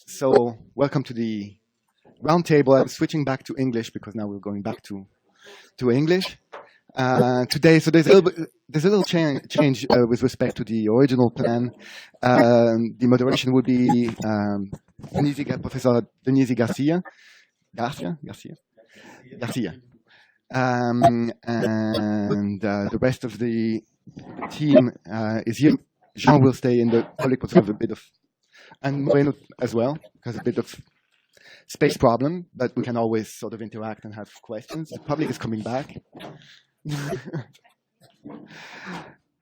So, welcome to the roundtable. I'm switching back to English because now we're going back to English today. So there's a little change with respect to the original plan. The moderation would be Professor Denise Garcia, and the rest of the team is here. Jean will stay in the public because of a bit of, and Moreno as well, because a bit of space problem, but we can always sort of interact and have questions. The public is coming back.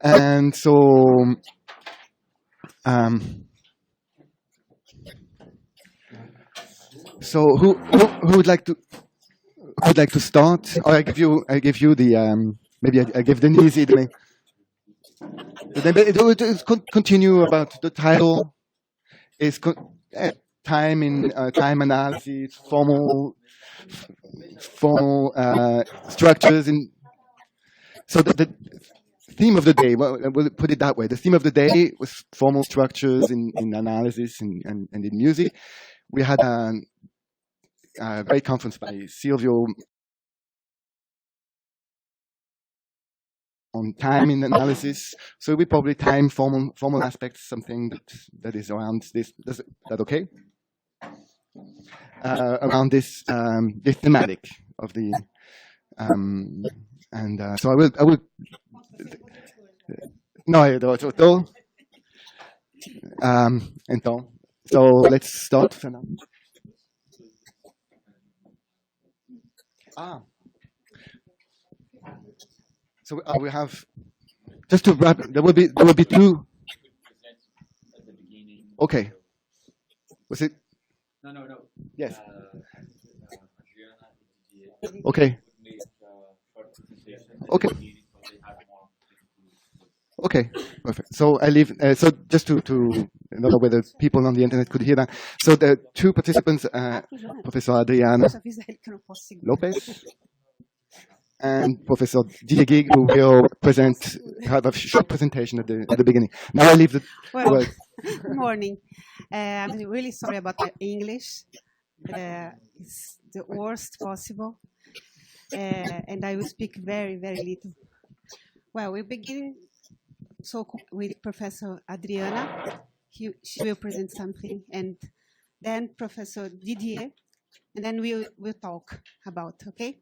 And so, who would like to start? Or I give you the maybe I give Denise the. It will continue about the title is time in time analysis, formal structures in. So the theme of the day, well, we'll put it that way. The theme of the day was formal structures in analysis and in music. We had a great conference by Silvio on time in analysis. So we probably time formal aspects, something that is around this. Is that okay? Around this this thematic of the so I will no então so let's start, Fernando. So we have, just to wrap. There will be two. Okay. Was it? No. Yes. Okay. Okay. Okay. Perfect. So I leave. So just to I don't know whether people on the internet could hear that. So the two participants, Professor Adriana Lopez and Professor Didier Gig, who will have a short presentation at the beginning. Now I leave the. Well, good morning. I'm really sorry about my English. It's the worst possible, and I will speak very, very little. Well, we begin with Professor Adriana. She will present something, and then Professor Didier, and then we'll talk about. Okay.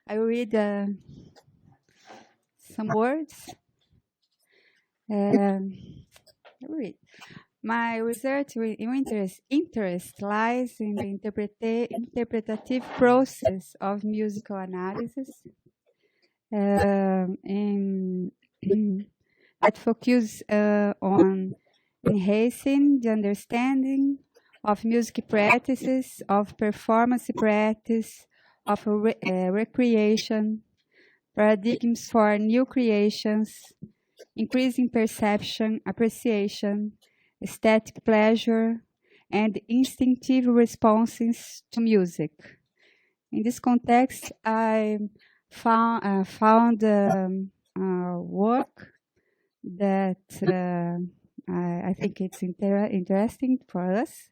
I will read some words. I will read. My research interest lies in the interpretative process of musical analysis, that focus on enhancing the understanding of music practices, of performance practice, of recreation, paradigms for new creations, increasing perception, appreciation, aesthetic pleasure, and instinctive responses to music. In this context, I found work that I think it's interesting for us.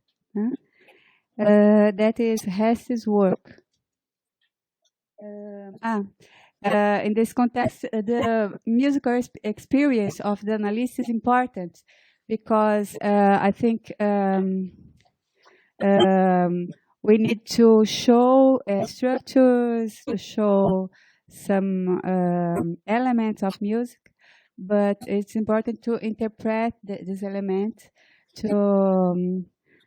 That is Hess's work. In this context, the musical experience of the analyst is important because I think we need to show structures, to show some elements of music, but it's important to interpret this element to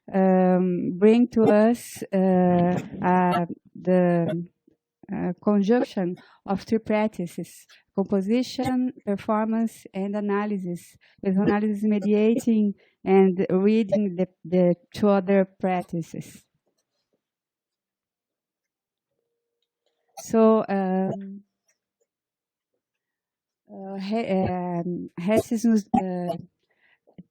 bring to us the conjunction of three practices: composition, performance, and analysis, with analysis mediating and reading the two other practices. So Hessius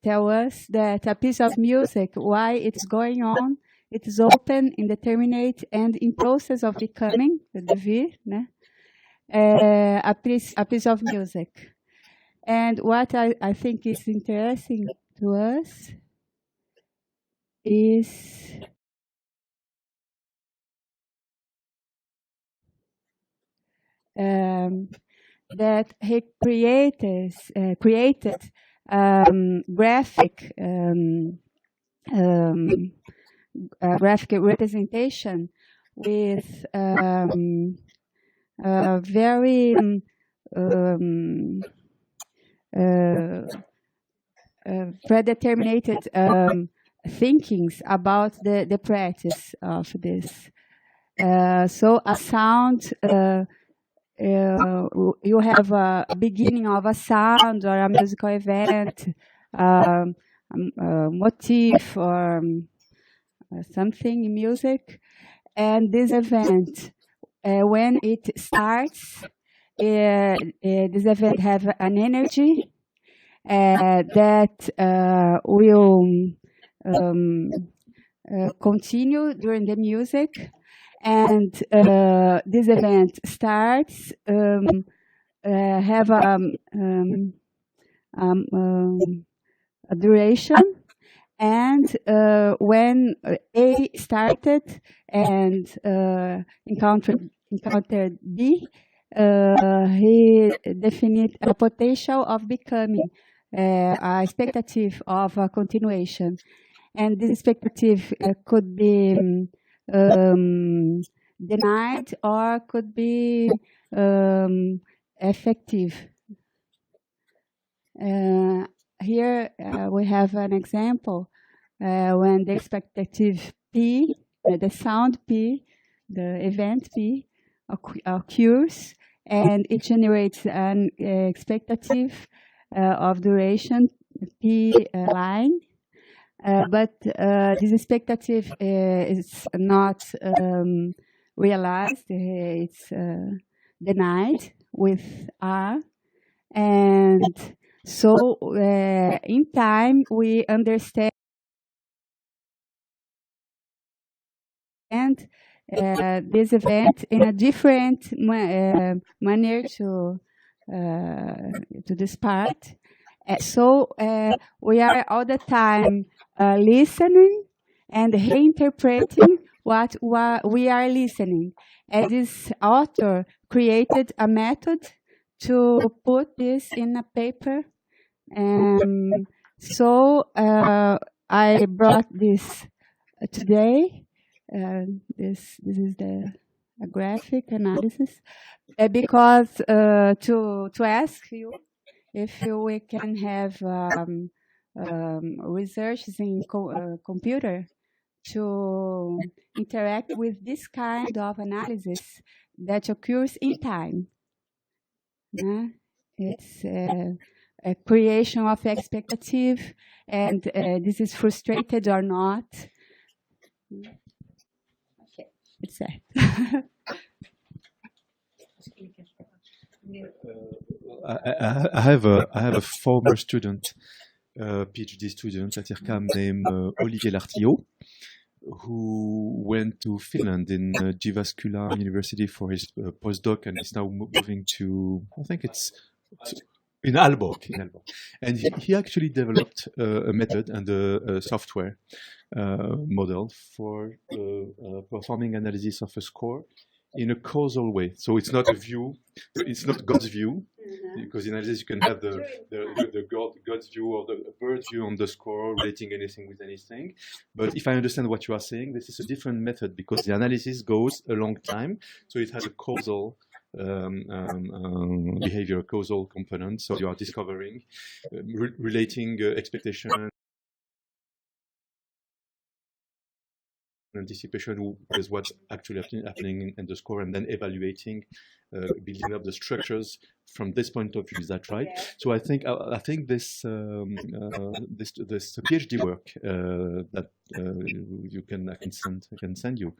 tell us that a piece of music, why it's going on, it is open, indeterminate, and in process of becoming, the devir, né? A piece of music. And what I think is interesting to us is that he created graphic representation with very predetermined thinkings about the practice of this. So a sound, you have a beginning of a sound or a musical event, a motif or something in music, and this event, when it starts, this event have an energy that will continue during the music, and this event starts, have a duration, and when A started and encountered B, he defined a potential of becoming, a expectative of a continuation. And this expectative could be denied or could be effective. Here we have an example when the expectative P, the sound P, the event P occurs, and it generates an expectative of duration P line. But this expectative is not realized, it's denied with R. And so in time we understand this event in a different manner to this part. So we are all the time listening and reinterpreting what we are listening. And this author created a method to put this in a paper. So I brought this today. This is a graphic analysis because to ask you if we can have research in computer to interact with this kind of analysis that occurs in time. It's a creation of expectative, and this is frustrated or not. Okay, it's that. I have a former student, PhD student at IRCAM named Olivier Lartillot, who went to Finland in Jyväskylä University for his postdoc, and is now moving to, I think it's in Aalborg. And he actually developed a method and a software model for performing analysis of a score in a causal way. So it's not a view, it's not God's view, because in analysis you can have the God's view or the bird view on the score, relating anything with anything. But if I understand what you are saying, this is a different method because the analysis goes a long time. So it has a causal behavior, causal component. So you are discovering, relating expectation anticipation with what's actually happening in the score, and then evaluating, building up the structures from this point of view. Is that right? So I think this PhD work that I can send you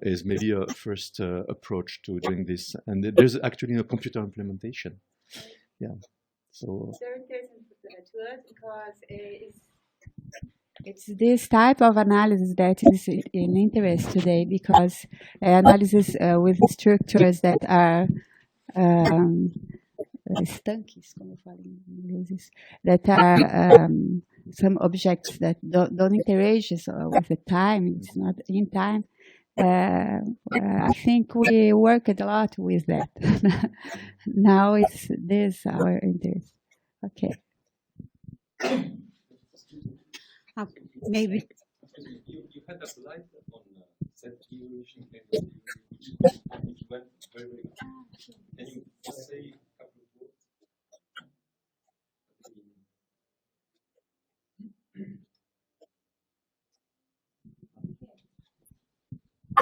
is maybe a first approach to doing this, and there's actually a computer implementation. Yeah. So very interesting to us because it's this type of analysis that is in interest today, because analysis with structures that are estanques, como eu falo em inglês, that are some objects that don't interact with the time, it's not in time. I think we worked a lot with that. Now it's this our interest. Okay. Maybe. You had a slide on set evolution and which went very well. Can you just say a couple of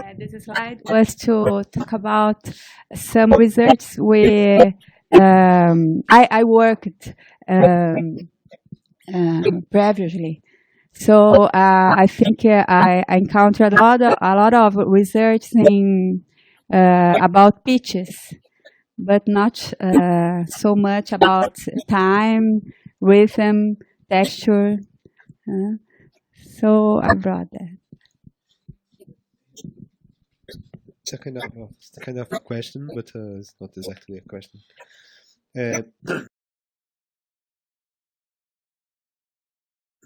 words? This slide was to talk about some research where I worked previously. So I think I encountered a lot of research about pitches, but not so much about time, rhythm, texture. So I brought that. It's a kind of a question, but it's not exactly a question.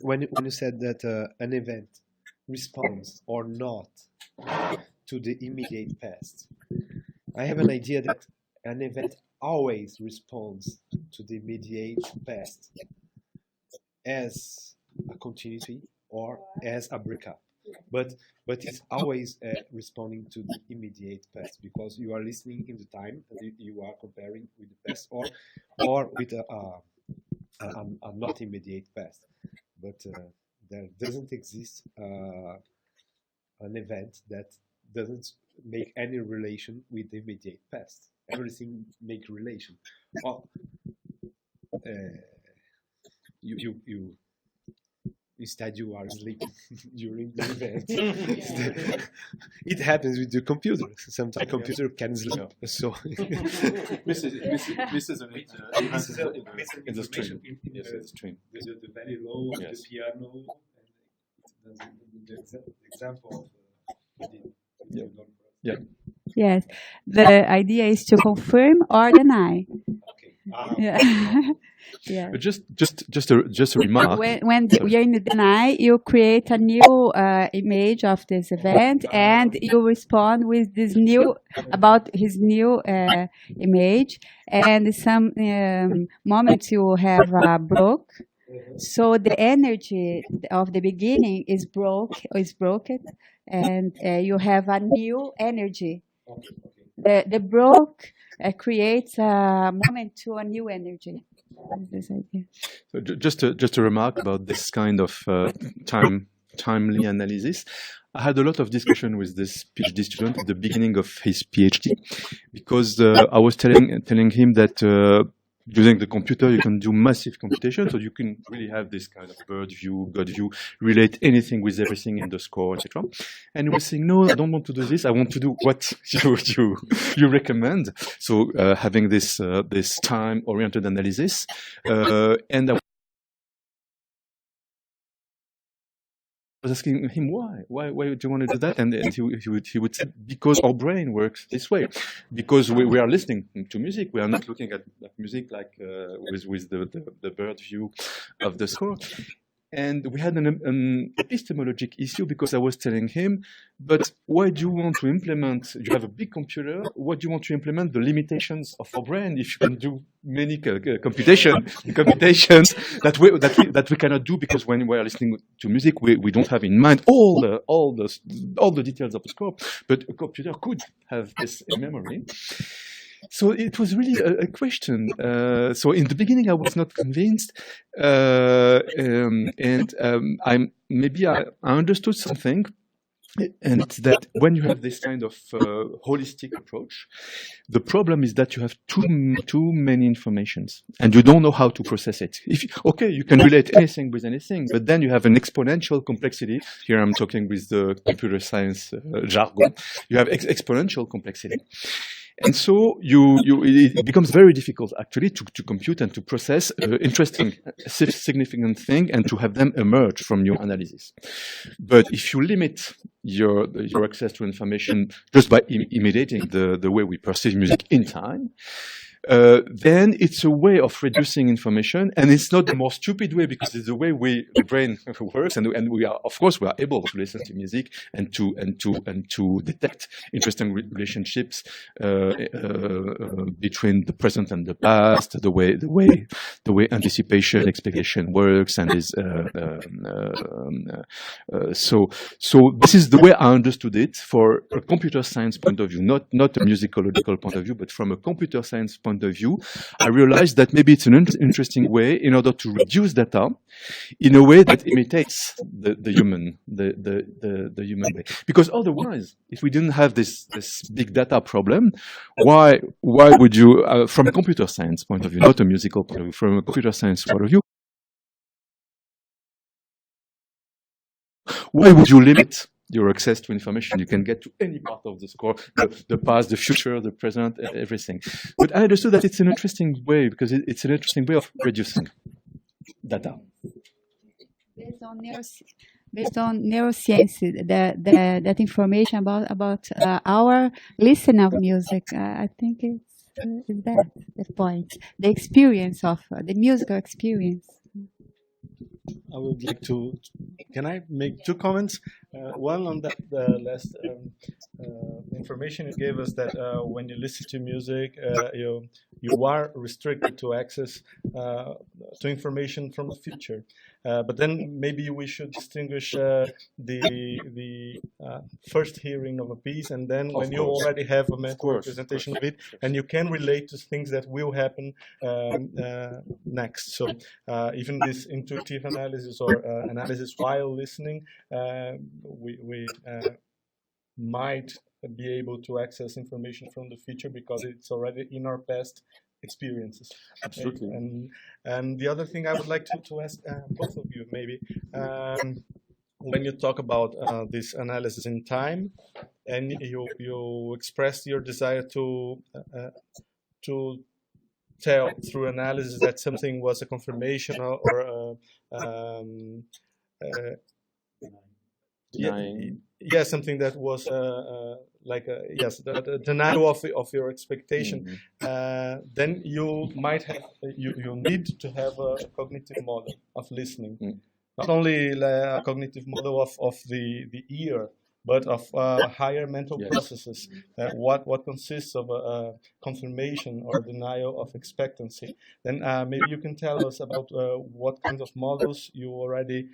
When you said that an event responds or not to the immediate past, I have an idea that an event always responds to the immediate past as a continuity or as a breakup, but it's always responding to the immediate past, because you are listening in the time and you are comparing with the past or with a not immediate past. But there doesn't exist an event that doesn't make any relation with the immediate past. Everything make relation. Well, you instead you are sleeping during the event. It happens with the computer. Sometimes computer can sleep. So this is an illustration in the stream. The very low of Yes. the piano, and the example of Yeah. Yes, the idea is to confirm or deny. Okay. Yeah. Yeah. But just a remark. When you're in the deny, you create a new image of this event, and you respond with this new about his new image. And some moments you have broke, so the energy of the beginning is broken, and you have a new energy. The broke creates a moment to a new energy. This idea. So just a remark about this kind of timely analysis. I had a lot of discussion with this PhD student at the beginning of his PhD, because I was telling him that using the computer you can do massive computation, so you can really have this kind of bird view, God view, relate anything with everything in the score, etc. And he was saying, no, I don't want to do this. I want to do what you recommend. So having this time-oriented analysis, and I was asking him why do you want to do that, and he would say, because our brain works this way, because we are listening to music, we are not looking at music like with the bird view of the score. And we had an epistemologic issue, because I was telling him, but why do you want to implement, you have a big computer, why do you want to implement the limitations of our brain if you can do many computations that we cannot do, because when we are listening to music, we don't have in mind all the details of the score, but a computer could have this in memory. So it was really a question. So in the beginning, I was not convinced, and I understood something, And that when you have this kind of holistic approach, the problem is that you have too many informations and you don't know how to process it. Okay, you can relate anything with anything, but then you have an exponential complexity. Here I'm talking with the computer science jargon. You have exponential complexity. And so it becomes very difficult actually to compute and to process interesting, significant thing and to have them emerge from your analysis. But if you limit your access to information just by imitating the way we perceive music in time, then it's a way of reducing information, and it's not the more stupid way because it's the way the brain works, and we are, of course, we are able to listen to music and to detect interesting relationships between the present and the past, the way anticipation, expectation works, and is so this is the way I understood it for a computer science point of view, not a musicological point of view, but from a computer science point of view, I realized that maybe it's an interesting way in order to reduce data in a way that imitates the human way. Because otherwise, if we didn't have this big data problem, why would you, from a computer science point of view, not a musical point of view, from a computer science point of view, why would you limit your access to information? You can get to any part of the score, the past, the future, the present, everything. But I understood that it's an interesting way because it's an interesting way of reducing data. Based on neuroscience, that information about our listening of music, I think is that the point, the experience of the musical experience. I would like to. Can I make two comments? One on that last information you gave us that when you listen to music, you are restricted to access to information from the future. But then maybe we should distinguish the first hearing of a piece, and then when you already have a mental representation of it, and you can relate to things that will happen next. So even this intuitive analysis or analysis while listening, we might be able to access information from the future because it's already in our past experiences. Absolutely. And the other thing I would like to ask both of you maybe, when you talk about this analysis in time, and you express your desire to tell through analysis that something was a confirmation or something that was the denial of your expectation. Then you might have you need to have a cognitive model of listening, not only a cognitive model of the ear, but of higher mental processes. What consists of a confirmation or denial of expectancy. Then maybe you can tell us about what kinds of models you already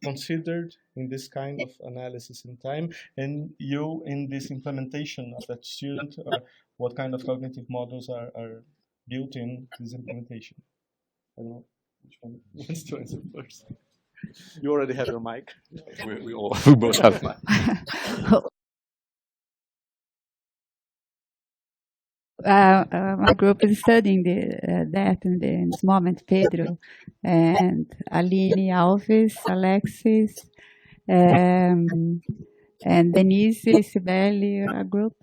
considered in this kind of analysis in time, and you in this implementation of that student, what kind of cognitive models are built in this implementation. I don't know which one wants to answer first. You already have your mic. We both have mic. My group is studying that in this moment. Pedro and Aline Alves, Alexis, and Denise, Sibeli, a group.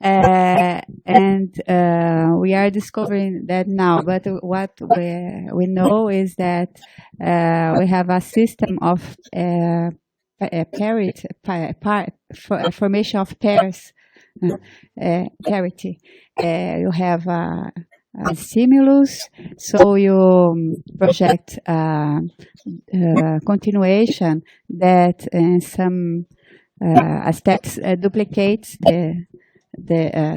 And we are discovering that now. But what we know is that we have a system of formation of pairs, parity. You have a stimulus, so you project continuation that in some aspects duplicates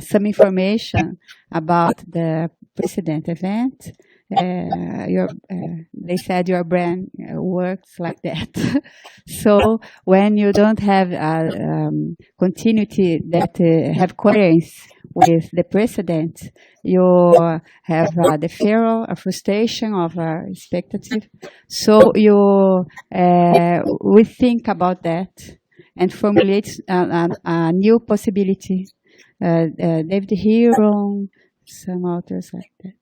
some information about the precedent event. They said your brain works like that. So when you don't have continuity that have coherence with the precedent, you have the fear, a frustration of expectative. So we think about that and formulate a new possibility. David Huron, some authors like that.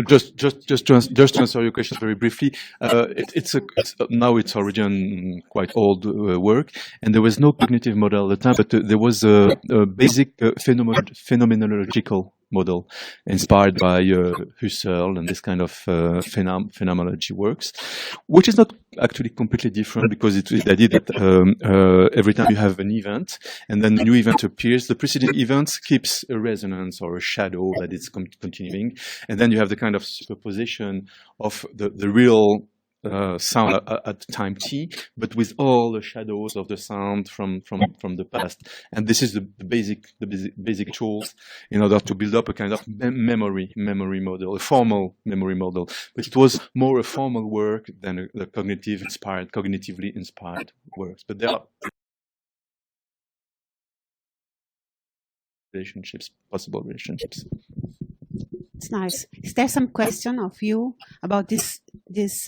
Just to answer your question very briefly, now it's already on quite old work, and there was no cognitive model at the time, but there was a basic phenomenological model inspired by Husserl and this kind of phenomenology works, which is not actually completely different, because it's the idea that every time you have an event and then a new event appears, the preceding event keeps a resonance or a shadow that is continuing, and then you have the kind of superposition of the real sound at time t, but with all the shadows of the sound from the past. And this is the basic tools in order to build up a kind of memory model, a formal memory model. But it was more a formal work than a cognitively inspired works. But there are possible relationships. It's nice. Is there some question of you about this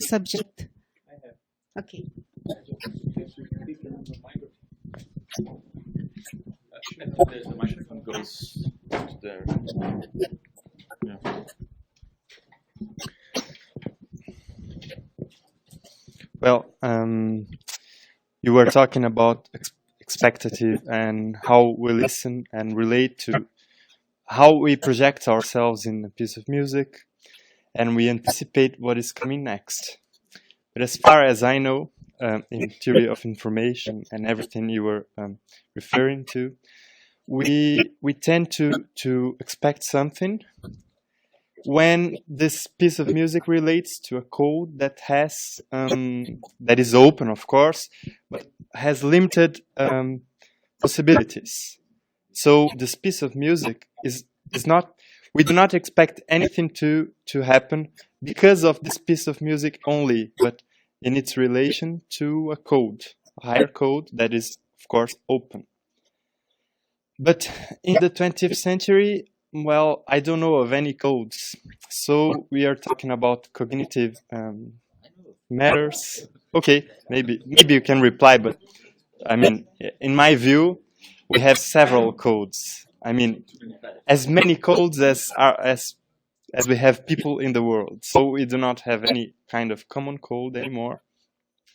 subject? I have. Okay. The microphone goes there. Yeah. Well, you were talking about expectative and how we listen and relate to how we project ourselves in a piece of music, and we anticipate what is coming next. But as far as I know, in theory of information and everything you were referring to, we tend to expect something when this piece of music relates to a code that has that is open, of course, but has limited possibilities. So this piece of music is not, we do not expect anything to happen because of this piece of music only, but in its relation to a code, a higher code that is, of course, open. But in the 20th century, well, I don't know of any codes. So we are talking about cognitive matters. Okay, maybe you can reply, but I mean, in my view, we have several codes. I mean, as many codes as we have people in the world. So we do not have any kind of common code anymore,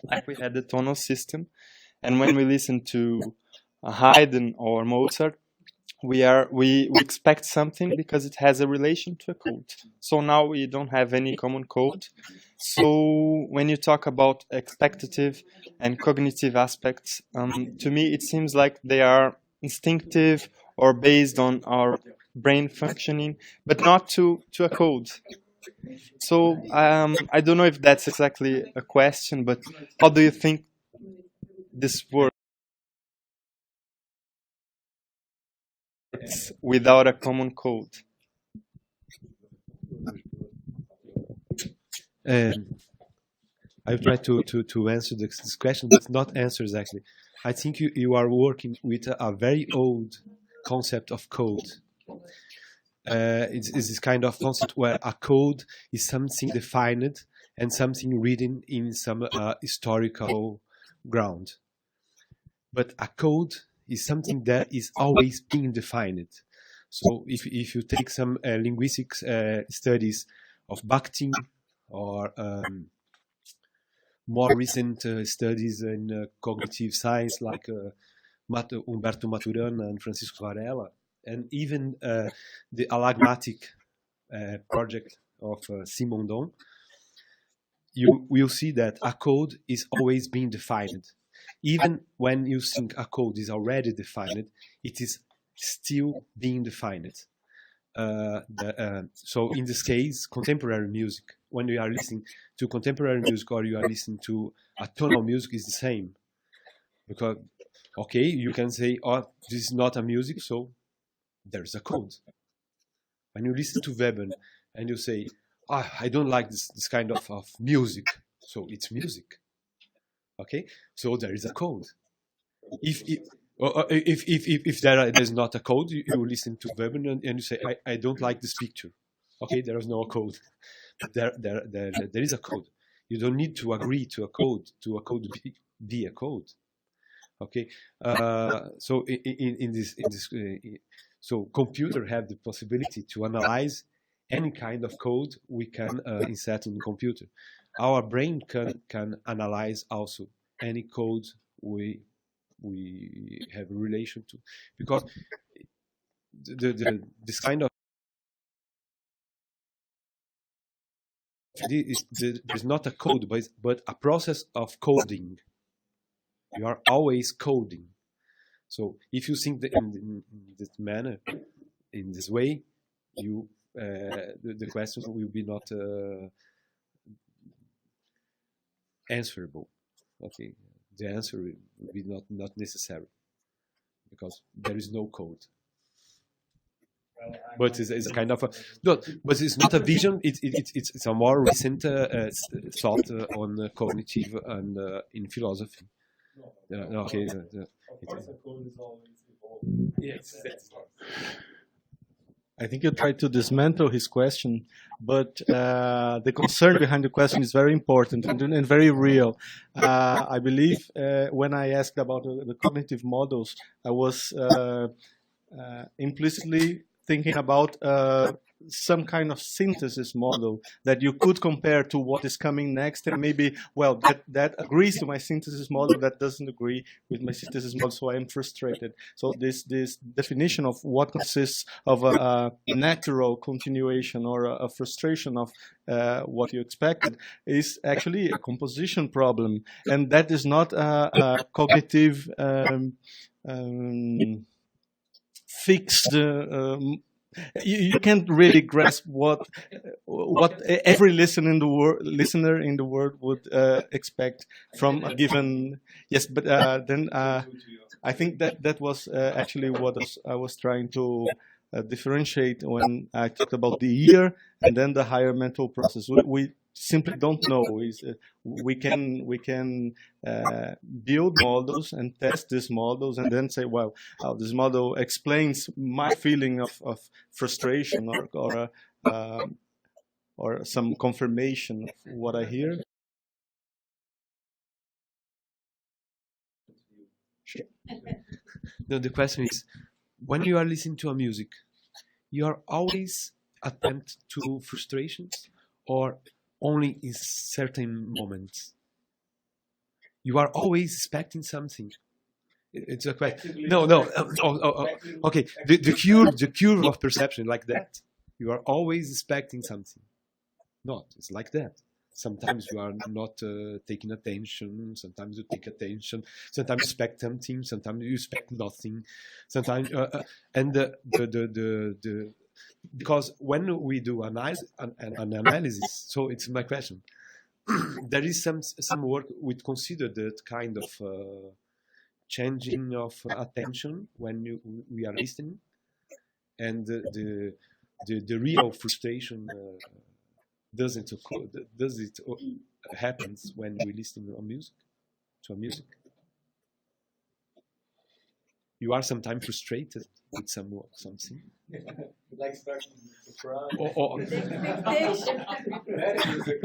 like we had the tonal system. And when we listen to Haydn or Mozart, we expect something because it has a relation to a code. So now we don't have any common code. So when you talk about expectative and cognitive aspects, to me it seems like they are instinctive or based on our brain functioning, but not to a code. So I don't know if that's exactly a question, but how do you think this works without a common code? I'll try to answer this question, but not answer exactly. I think you are working with a very old concept of code. It's this kind of concept where a code is something defined and something written in some historical ground. But a code is something that is always being defined. So if you take some linguistics studies of Bakhtin or more recent studies in cognitive science like Humberto Maturana and Francisco Varela, and even the alagmatic project of Simondon, you will see that a code is always being defined. Even when you think a code is already defined, it is still being defined. So in this case, contemporary music, when you are listening to contemporary music or you are listening to a tonal music, is the same. Because, okay, you can say, oh, this is not a music, so there's a code. When you listen to Weber and you say, oh, I don't like this kind of music, so it's music. Okay, so there is a code. if there's not a code, you listen to Webern and you say, I don't like this picture. Okay, there is no code. There is a code. You don't need to agree to a code be a code. Okay, so in this so computer have the possibility to analyze any kind of code we can insert in the computer. Our brain can analyze also any code we have a relation to, because this kind of there's not a code, but a process of coding. You are always coding. So if you think in this manner, in this way, you the question will be not answerable. Okay, the answer will be not necessary because there is no code. But it's a kind of a no, but it's not a vision. It's a more recent thought on cognitive and in philosophy. Okay. Yes. I think you tried to dismantle his question, but the concern behind the question is very important and very real. I believe when I asked about the cognitive models, I was implicitly thinking about some kind of synthesis model that you could compare to what is coming next, and maybe, well, that agrees to my synthesis model, that doesn't agree with my synthesis model, so I am frustrated. So this definition of what consists of a natural continuation or a frustration of what you expected is actually a composition problem, and that is not a cognitive fixed. You can't really grasp what every listener in the world would expect from a given. Yes, but then I think that was actually what I was trying to differentiate when I talked about the ear and then the higher mental process. We simply don't know. We can build models and test these models and then say, well, this model explains my feeling of frustration or some confirmation of what I hear. Sure. No, the question is, when you are listening to a music, you are always attempt to frustrations, or only in certain moments? You are always expecting something. It's a question. No. Okay, the cure of perception, like that. You are always expecting something. Not. It's like that. Sometimes you are not taking attention. Sometimes you take attention. Sometimes you expect something. Sometimes you expect nothing. Sometimes and the because when we do an analysis, so it's my question. There is some work we consider that kind of changing of attention when we are listening, and the real frustration does it happens when we listen to music. You are sometimes frustrated with something. Like starting to cry.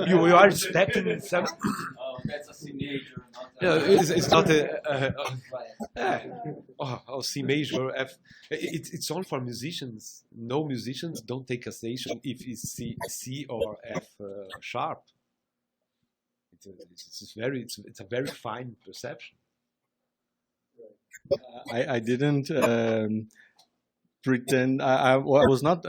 You are expecting some. Oh, that's a C major. No, it's not C major. F. It's all for musicians. No musicians don't take a station if it's C or F sharp. It's a very fine perception. I didn't pretend. I was not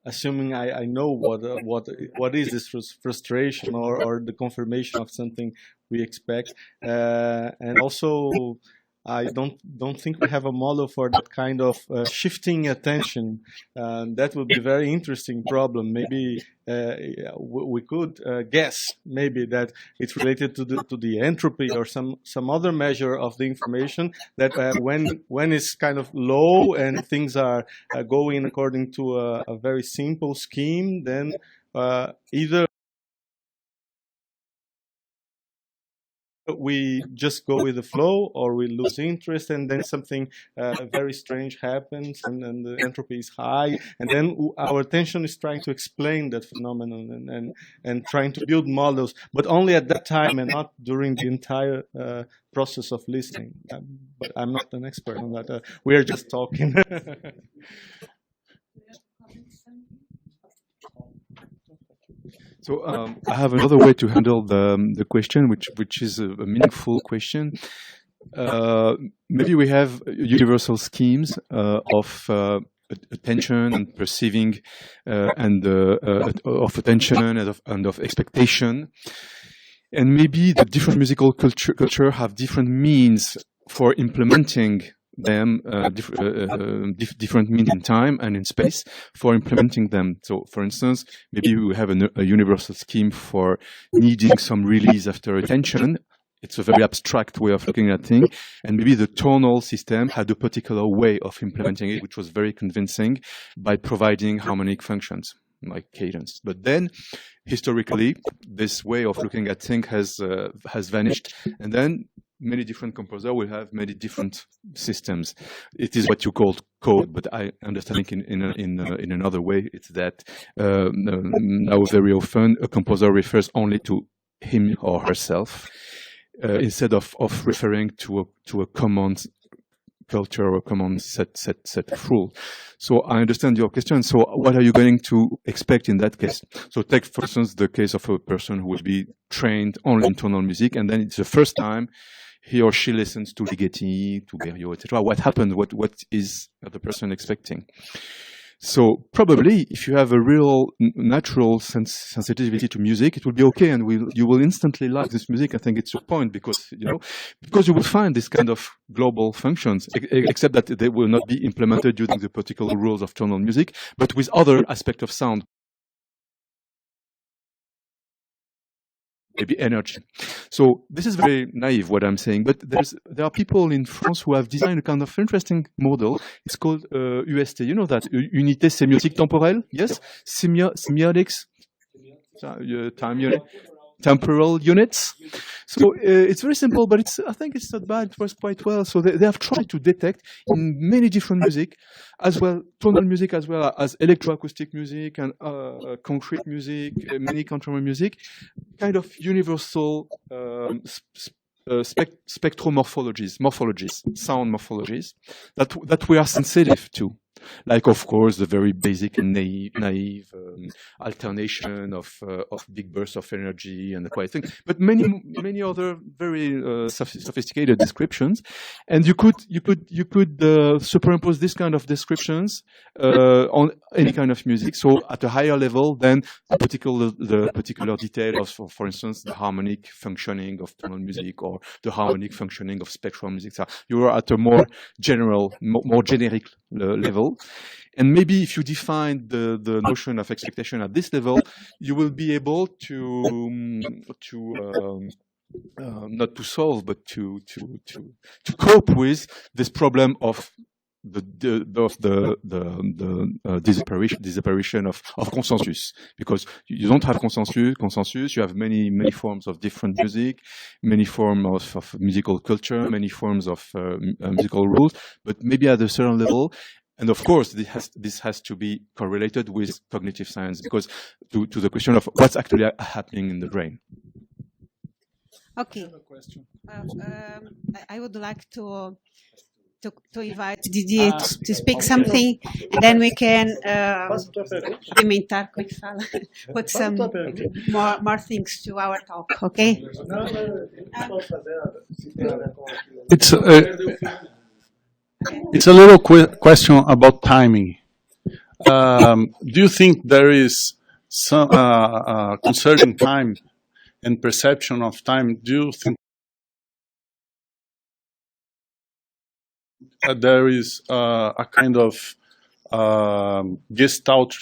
assuming I know what is this frustration or the confirmation of something we expect, and also I don't think we have a model for that kind of shifting attention. That would be a very interesting problem. Maybe we could guess maybe that it's related to the entropy or some other measure of the information that when it's kind of low and things are going according to a very simple scheme, then either we just go with the flow, or we lose interest, and then something very strange happens, and then the entropy is high, and then our attention is trying to explain that phenomenon and trying to build models, but only at that time and not during the entire process of listening. But I'm not an expert on that. We are just talking. So I have another way to handle the question, which is a meaningful question. Maybe we have universal schemes of attention and perceiving, and of attention and of expectation, and maybe the different musical culture have different means for implementing them, different means in time and in space for implementing them. So, for instance, maybe we have a universal scheme for needing some release after attention. It's a very abstract way of looking at things, and maybe the tonal system had a particular way of implementing it, which was very convincing by providing harmonic functions like cadence. But then, historically, this way of looking at things has vanished, and then many different composers will have many different systems. It is what you call code, but I understand it in another way. It's that now very often a composer refers only to him or herself instead of referring to a common culture or a common set of rules. So I understand your question. So what are you going to expect in that case? So take, for instance, the case of a person who will be trained only in tonal music, and then it's the first time he or she listens to Ligeti, to Berio, etc. What happened? What is the person expecting? So probably, if you have a real natural sensitivity to music, it will be okay, and you will instantly like this music. I think it's your point, because you will find this kind of global functions, except that they will not be implemented using the particular rules of tonal music, but with other aspects of sound. Maybe energy. So this is very naive what I'm saying, but there are people in France who have designed a kind of interesting model. It's called UST. You know that Unité Sémiotique Temporelle? Yes, semiotics, time unit. Temporal units. So it's very simple, but I think it's not bad. It works quite well. So they have tried to detect in many different music, as well tonal music, as well as electroacoustic music and concrete music, many contemporary music, kind of universal spectromorphologies, sound morphologies that we are sensitive to. Like, of course, the very basic and naive alternation of big bursts of energy and the quiet thing, but many other very sophisticated descriptions, and you could superimpose this kind of descriptions on any kind of music. So at a higher level than the particular detail of, for instance, the harmonic functioning of tonal music or the harmonic functioning of spectral music. So you are at a more general, more generic level. And maybe if you define the notion of expectation at this level, you will be able to not to solve, but to cope with this problem of the disapparition of consensus, because you don't have consensus. You have many forms of different music, many forms of musical culture, many forms of musical rules, but maybe at a certain level. And of course, this has to be correlated with cognitive science, because to the question of what's actually happening in the brain. Okay. I would like to invite Didier to speak something, and then we can put some more things to our talk. Okay. It's a little question about timing. Do you think there is some concerning time and perception of time? Do you think there is a kind of Gestalt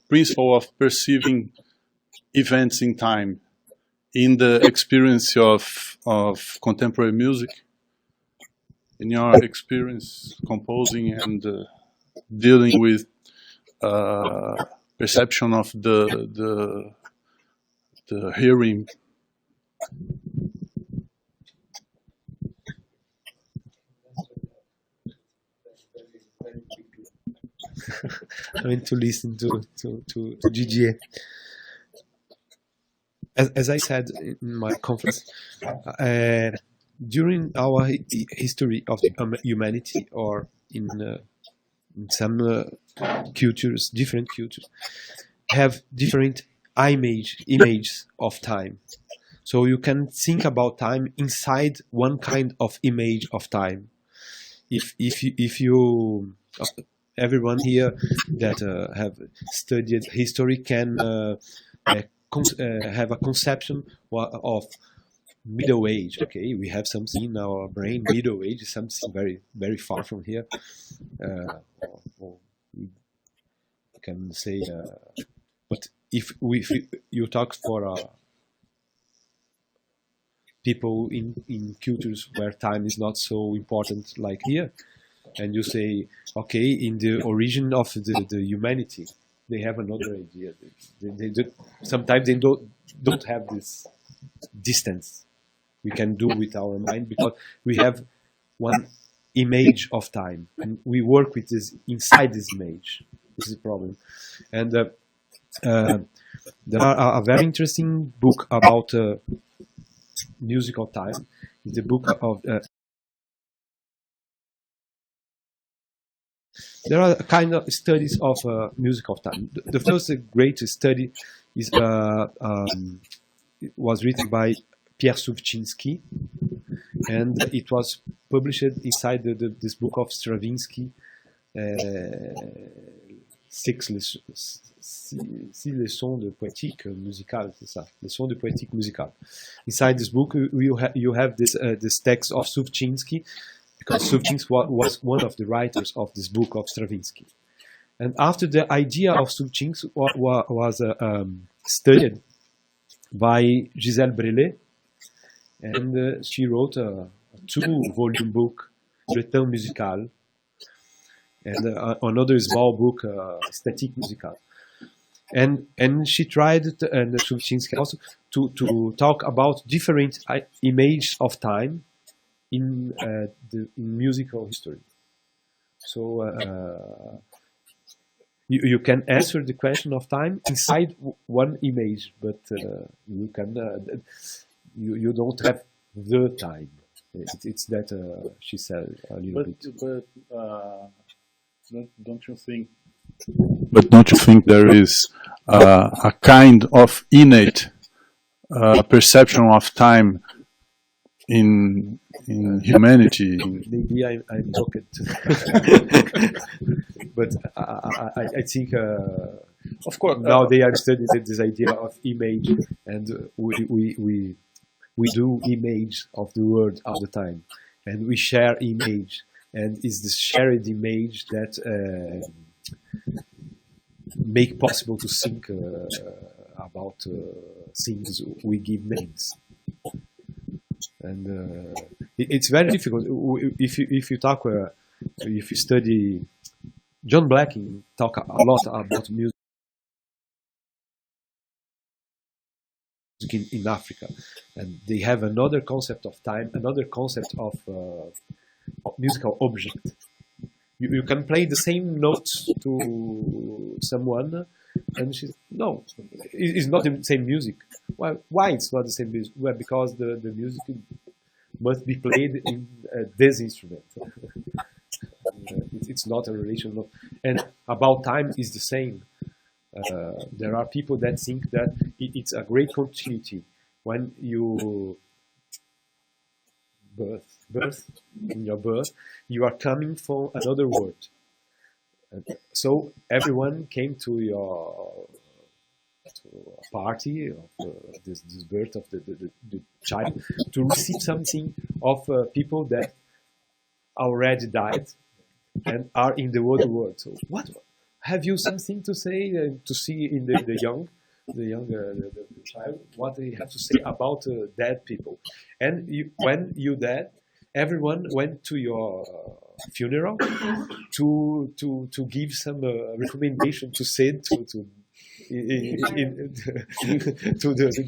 principle of perceiving events in time in the experience of contemporary music? In your experience composing and dealing with perception of the hearing? very quickly. I mean, to listen to GGA. As I said in my conference, during our history of the humanity, or in some cultures, different cultures, have different images of time. So you can think about time inside one kind of image of time. If you everyone here that have studied history can have a conception of Middle Age. Okay, we have something in our brain. Middle Age is something very far from here. Or we can say, but if you talk for people in cultures where time is not so important like here, and you say, okay, in the origin of the humanity, they have another idea. Sometimes they don't have this distance we can do with our mind, because we have one image of time and we work with this inside this image. This is the problem. And there are a very interesting book about musical time. It's the book of there are kind of studies of musical time. The first great study is was written by Pierre Souvchinski, and it was published inside this book of Stravinsky, six leçons de poétique musicale, c'est ça, leçons de poétique musicale. Inside this book, you have this text of Souvchinski, because Souvchinski was one of the writers of this book of Stravinsky. And after the idea of Souvchinski was studied by Gisèle Brelet, and she wrote a 2-volume book, Le Temps musical, and another small book, Statique musicale. And she tried, and Souvchinski also, to talk about different images of time in musical history. So you can answer the question of time inside one image, but you can you don't have the time. It's that she said a little bit. But don't you think? But don't you think there is a kind of innate perception of time in humanity? Maybe I'm joking, but I think of course now they are studying this idea of image, and we do image of the world all the time, and we share image, and it's the shared image that make possible to think about things we give names. And it's very difficult if you talk if you study. John Blacking talk a lot about music in Africa, and they have another concept of time, another concept of musical object. You can play the same notes to someone, and she's no, it's not the same music. Why it's not the same music? Well, because the music must be played in this instrument. It's not a relation. And about time is the same. There are people that think that it's a great continuity when you birth in your birth, you are coming from another world. So everyone came to your party of this birth of the child to receive something of people that already died and are in the other world. So what have you something to say to see in the young child, what they have to say about dead people? And when you dead, everyone went to your funeral to give some recommendation to say to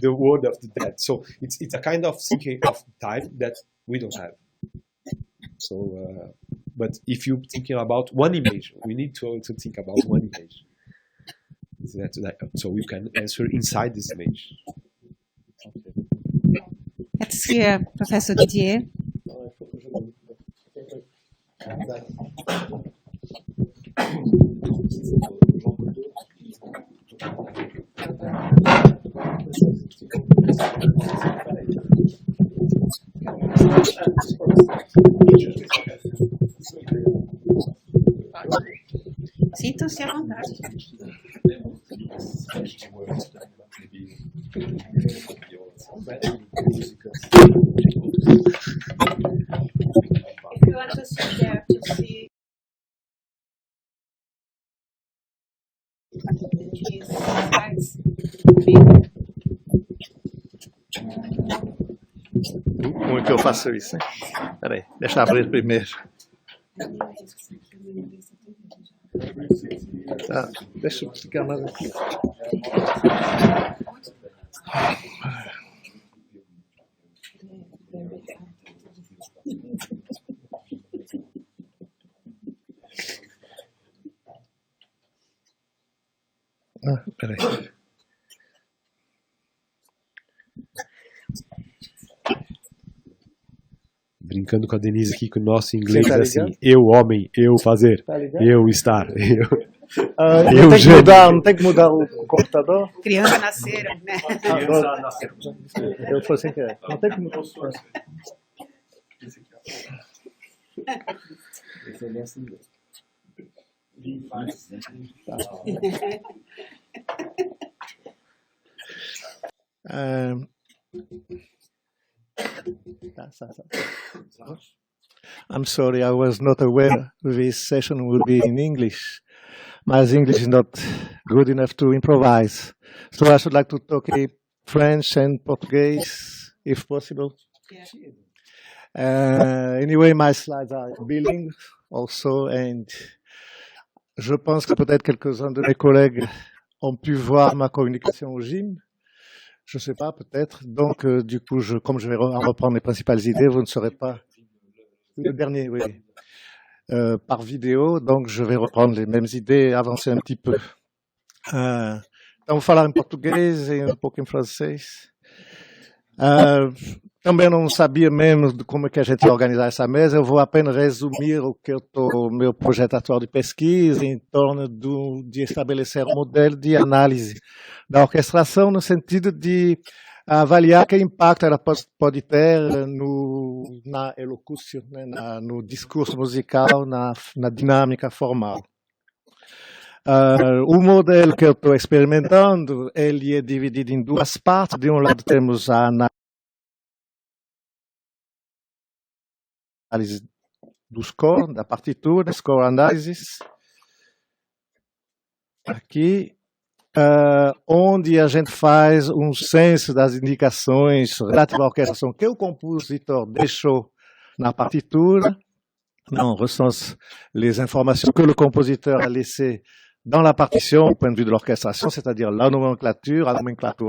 the word of the dead. So it's a kind of thinking of time that we don't have. So But if you're thinking about one image, we need to also think about one image. So we can answer inside this image. Let's hear Professor Didier. Sintam-se à vontade. If you want to sit there to see these slides. Como é que eu faço isso? Espera aí, deixa eu abrir primeiro. Tá, deixa eu explicar mais aqui. Espera aí. Brincando com a Denise aqui, que o nosso inglês Tá é assim, ligado? eu homem, eu fazer, Tá ligado? eu estar, eu... Não tem que mudar o computador? Criança nasceram, né? Eu foi sem querer. Não tem que mudar. I'm sorry, I was not aware this session would be in English. My English is not good enough to improvise. So I should like to talk in French and Portuguese, if possible. Anyway, my slides are bilingual also, and je pense que peut-être quelques-uns de mes collègues ont pu voir ma communication au gym. Je ne sais pas, peut-être. Donc, du coup, comme je vais reprendre les principales idées, vous ne saurez pas. Le dernier, oui. Par vidéo, donc je vais reprendre les mêmes idées, avancer un petit peu. Então, vou falar em português e um pouco em francês. Também não sabia mesmo de como é que a gente ia organizar essa mesa, eu vou apenas resumir o meu projeto atual de pesquisa em torno de estabelecer um modelo de análise da orquestração no sentido de avaliar que impacto ela pode ter na elocução, né, no discurso musical, na dinâmica formal. O modelo que eu estou experimentando, ele é dividido em duas partes. De um lado temos a análise do score, da partitura, score analysis. Aqui, onde a gente faz um censo das indicações relativas à orquestração que o compositor deixou na partitura. On recense les informations que le compositeur a laissées dans la partition au point de vue de l'orchestration, c'est-à-dire la nomenclature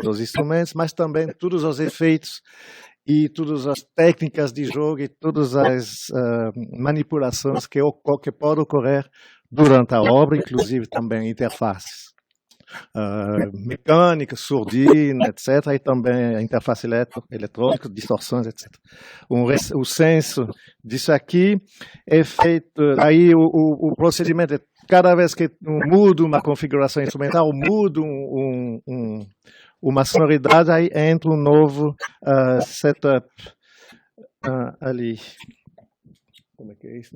dos instrumentos, mas também todos os efeitos e todas as técnicas de jogo e todas as manipulações que podem ocorrer durante a obra, inclusive também interfaces mecânica, surdina, etc., e também a interface eletrônica, distorções, etc. O censo disso aqui é feito, aí o procedimento é cada vez que mudo uma configuração instrumental, mudo uma sonoridade, aí entra um novo setup ali. Como é que é isso?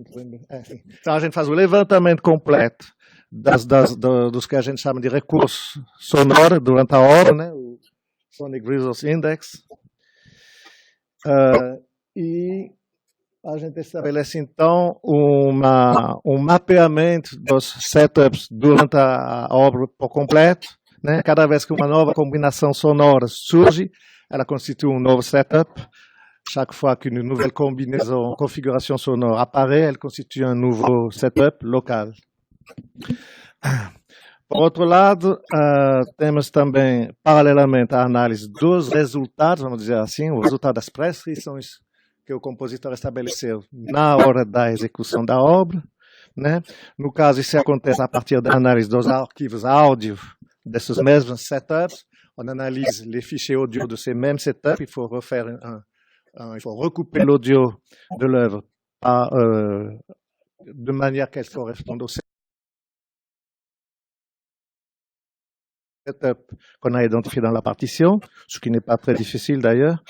Então a gente faz o levantamento completo dos que a gente chama de recurso sonoro durante a obra, né? O Sonic Resource Index. E a gente estabelece, então, um mapeamento dos setups durante a obra por completo, né? Cada vez que uma nova combinação sonora surge, ela constitui um novo setup. Chaque fois qu'une nouvelle configuration sonore apparaît, elle constitue un nouveau setup local. Por outro lado, temos também, paralelamente, a análise dos resultados, vamos dizer assim, o resultado das prescrições que o compositor estabeleceu na hora da execução da obra, né? No caso, isso acontece a partir da análise dos arquivos áudio desses mesmos setups. On analyse les fichiers audio de ces mêmes setups. Il faut il faut recouper l'audio de l'œuvre de manière qu'elle corresponde au setup qu'on a identifié dans la partition, ce qui n'est pas très difficile d'ailleurs.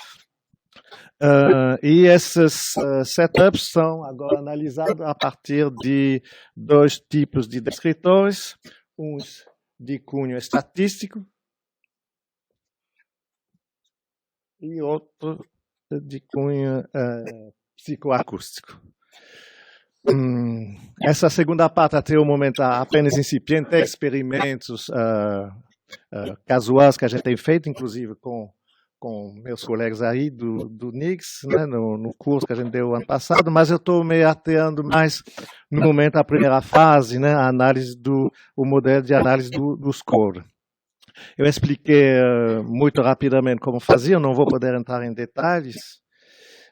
E esses setups são agora analisados a partir de dois tipos de descritores, uns de cunho estatístico e outro de cunho psicoacústico. Essa segunda parte, até o momento, apenas incipiente, experimentos casuais que a gente tem feito, inclusive com meus colegas aí do NIGS, né, no curso que a gente deu ano passado, mas eu estou me ateando mais, no momento, à primeira fase, né, a análise o modelo de análise do score. Eu expliquei muito rapidamente como fazia, não vou poder entrar em detalhes.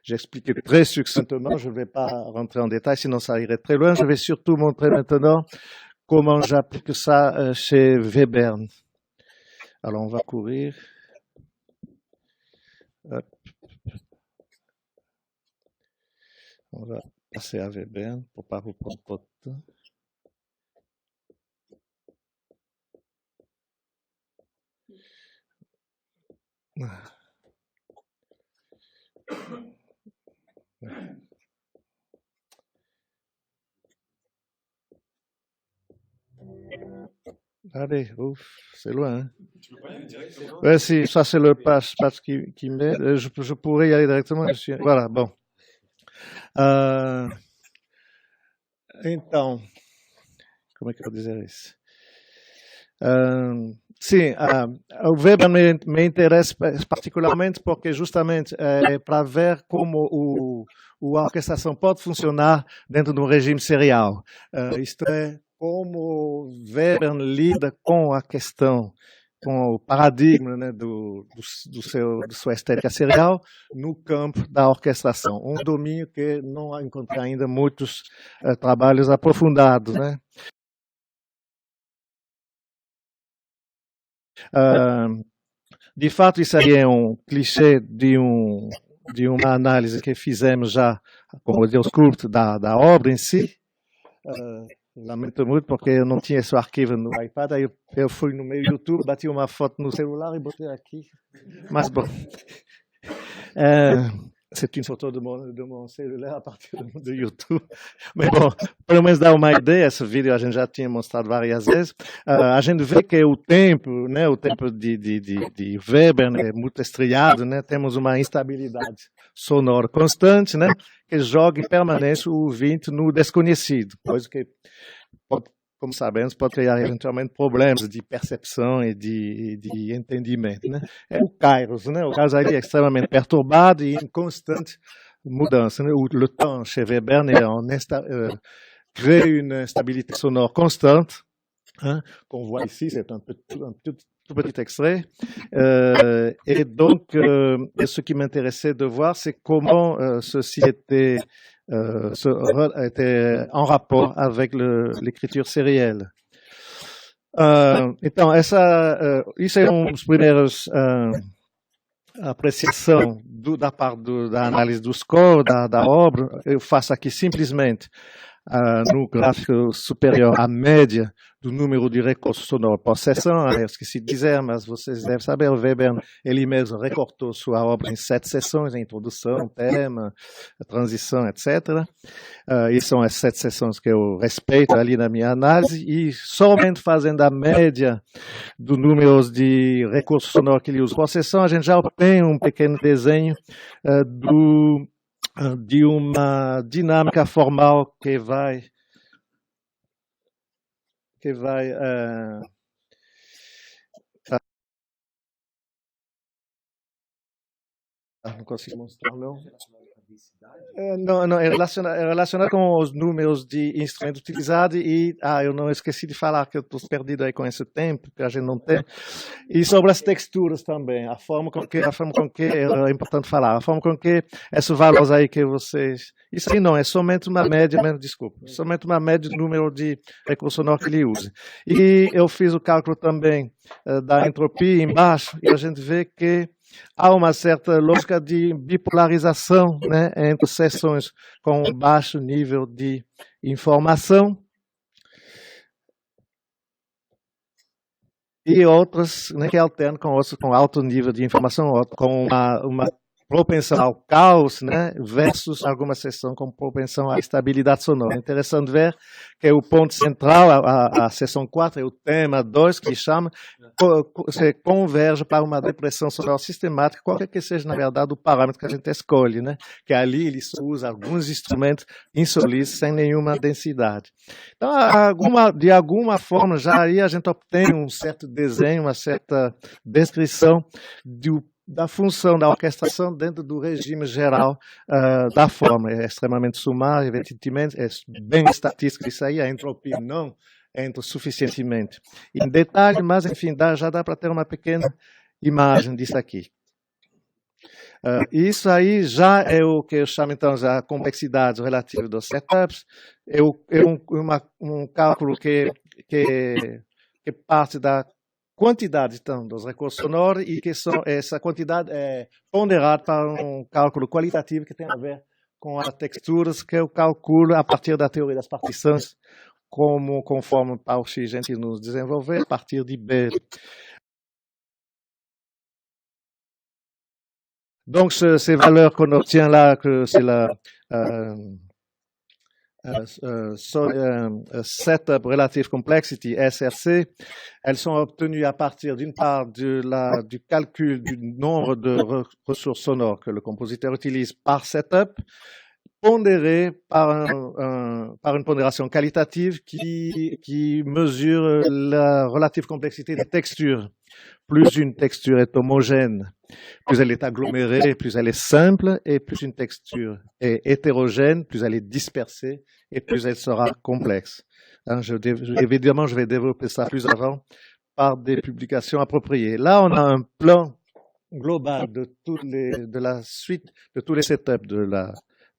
J'ai expliqué très succinctement, je ne vais pas rentrer en détail, sinon ça irait très loin. Je vais surtout montrer maintenant comment j'applique ça chez Webern. Alors, on va courir. Hop. On va passer à Webern pour ne pas vous prendre trop de temps. Allez, ouf, c'est loin. Hein? Ouais, si, ça c'est le patch qui m'aide. Je pourrais y aller directement. Voilà, bon. Então, como é que eu vou dizer isso? Sim, o Weber me interessa particularmente porque justamente é para ver como a orquestração pode funcionar dentro de um regime serial. Isto é, como Weber lida com a questão, com o paradigma, né, sua estética serial no campo da orquestração. Um domínio que não encontrei ainda muitos trabalhos aprofundados, né? De fato, isso aí é um clichê de uma análise que fizemos já, como eu disse, curto da obra em si. Lamento muito porque eu não tinha esse arquivo no iPad, aí eu fui no meu YouTube, bati uma foto no celular e botei aqui. Mas bom, c'est une photo de mon celular a partir do YouTube. Mas bom, pelo menos dá uma ideia, esse vídeo a gente já tinha mostrado várias vezes. A gente vê que o tempo de Weber é muito estriado, né? Temos uma instabilidade sonora constante, né? Que joga e permanece o ouvinte no desconhecido, coisa que, como sabemos, pode criar eventualmente problemas de percepção e de entendimento, né? É o Kairos, né? O Kairos ali é extremamente perturbado e em constante mudança, né? Le temps chez Weber crée une stabilité sonore constante, hein, qu'on voit ici, c'est un tout petit extrait. Et donc, ce qui m'intéressait de voir, c'est comment ceci était en rapport avec l'écriture sérielle. Então, isso é uma das primeiras apreciação da parte da análise do score, da obra. Eu faço aqui simplesmente no gráfico superior a média do número de recursos sonoros por sessão. Eu esqueci de dizer, mas vocês devem saber, o Weber, ele mesmo recortou sua obra em 7 sessões, a introdução, tema, a transição, etc. E são as 7 sessões que eu respeito ali na minha análise, e somente fazendo a média do número de recursos sonoros que ele usa por sessão, a gente já obtém um pequeno desenho de uma dinâmica formal que vai não consigo mostrar, não. Não, é relacionado com os números de instrumento utilizado eu não esqueci de falar que eu estou perdido aí com esse tempo, que a gente não tem. E sobre as texturas também, a forma com que é importante falar, a forma com que esses valores aí que vocês... Isso aí não, é somente uma média, somente uma média do número de recurso sonoro que ele usa. E eu fiz o cálculo também da entropia embaixo, e a gente vê que há uma certa lógica de bipolarização, né, entre seções com baixo nível de informação e outras, né, que alternam com outras com alto nível de informação, com uma propensão ao caos, né, versus alguma seção com propensão à estabilidade sonora. É interessante ver que o ponto central, a seção 4, é o tema 2, que chama, se converge para uma depressão sonora sistemática, qualquer que seja, na verdade, o parâmetro que a gente escolhe, né, que ali ele só usa alguns instrumentos insolitos sem nenhuma densidade. Então, de alguma forma, já aí a gente obtém um certo desenho, uma certa descrição da função da orquestração dentro do regime geral da forma. É extremamente sumário, evidentemente, é bem estatístico isso aí, a entropia não entra suficientemente em detalhe, mas, enfim, já dá para ter uma pequena imagem disso aqui. Isso aí já é o que eu chamo, então, a complexidade relativa dos setups, é um cálculo que parte da quantidade, então, dos recursos sonoros e que essa quantidade é ponderada para um cálculo qualitativo que tem a ver com as texturas que eu calculo a partir da teoria das partições, conforme Paulo X a gente nos desenvolver, a partir de B. Donc, ces valeurs qu'on obtient là, que c'est la Setup Relative Complexity, SRC, elles sont obtenues à partir d'une part du calcul du nombre de ressources sonores que le compositeur utilise par setup, pondéré par une pondération qualitative qui mesure la relative complexité des textures. Plus une texture est homogène, plus elle est agglomérée, plus elle est simple, et plus une texture est hétérogène, plus elle est dispersée, et plus elle sera complexe. Évidemment, je vais développer ça plus avant par des publications appropriées. Là, on a un plan global de la suite de tous les setups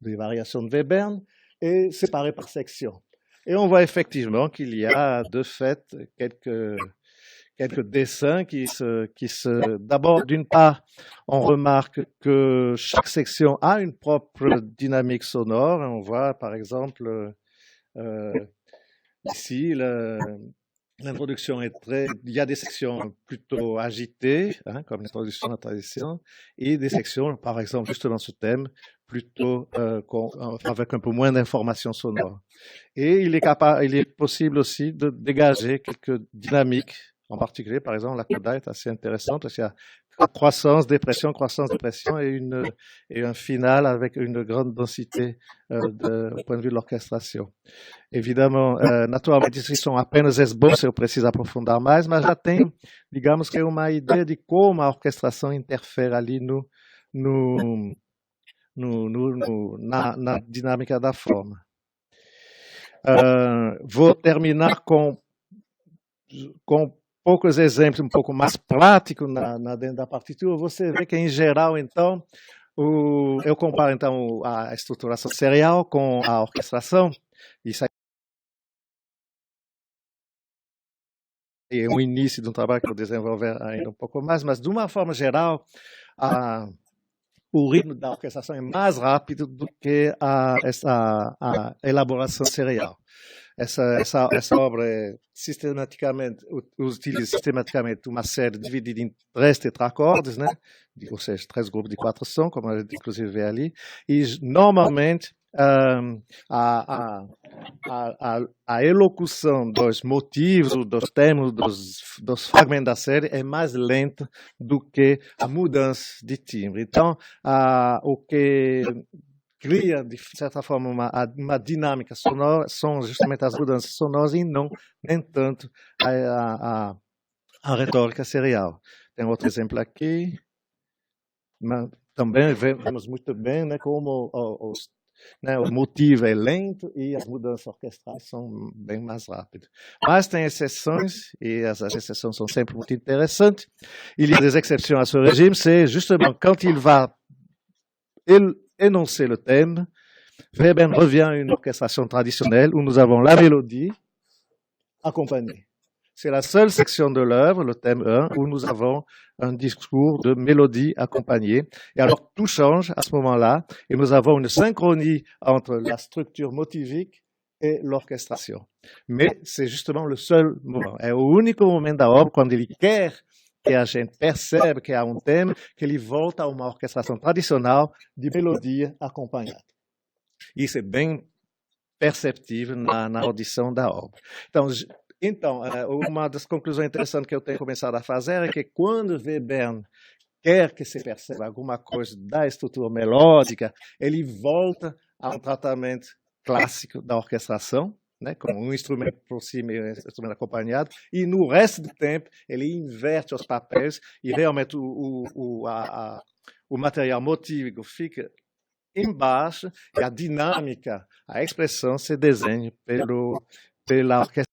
des variations de Webern, et séparés par section. Et on voit effectivement qu'il y a de fait quelques dessins d'abord, d'une part, on remarque que chaque section a une propre dynamique sonore. On voit, par exemple, ici, l'introduction il y a des sections plutôt agitées, hein, comme l'introduction de la tradition, et des sections, par exemple, juste dans ce thème, plutôt avec un peu moins d'informations sonores. Et il est possible aussi de dégager quelques dynamiques. En particulier, par exemple, la coda est assez intéressante parce qu'il y a croissance, dépression et un final avec une grande densité au point de vue de l'orchestration. Évidemment, naturalmente, isso são apenas esboços, eu preciso aprofundar mais, mas já tenho, digamos que uma ideia de como a orquestração interfere ali na dinâmica da forma. Vou terminar com poucos exemplos um pouco mais práticos dentro da partitura. Você vê que, em geral, então, eu comparo então a estruturação serial com a orquestração. Isso aí é um início de um trabalho que eu vou desenvolver ainda um pouco mais, mas, de uma forma geral, o ritmo da orquestração é mais rápido do que a elaboração serial. Essa obra utiliza sistematicamente uma série dividida em 3 tetracordes, né? Ou seja, 3 grupos de 4 sons, como a gente inclusive vê ali, e normalmente a elocução dos motivos, dos temas, dos fragmentos da série é mais lenta do que a mudança de timbre. Então, o que cria, de certa forma, uma dinâmica sonora são justamente as mudanças sonoras e não, nem tanto, a retórica serial. Tem outro exemplo aqui. também vemos muito bem, né, como o motivo é lento e as mudanças orquestrais são bem mais rápidas. Mas tem exceções, e as exceções são sempre muito interessantes. Il y a des exceptions à ce régime, c'est justement quand il va énoncer le thème, Weber revient à une orchestration traditionnelle où nous avons la mélodie accompagnée. C'est la seule section de l'œuvre, le thème 1, où nous avons un discours de mélodie accompagnée. Et alors tout change à ce moment-là, et nous avons une synchronie entre la structure motivique e l'orchestration. Mais c'est justement le seul moment. É o único momento da obra quando ele quer que a gente percebe que há um tema, que ele volta a uma orquestração tradicional de melodia acompanhada. Isso é bem perceptível na audição da obra. Então, uma das conclusões interessantes que eu tenho começado a fazer é que quando Weber quer que se perceba alguma coisa da estrutura melódica, ele volta a um tratamento clássico da orquestração, né, com um instrumento por cima e um instrumento acompanhado, e no resto do tempo ele inverte os papéis e realmente o material motívico fica embaixo e a dinâmica, a expressão se desenha pela orquestração.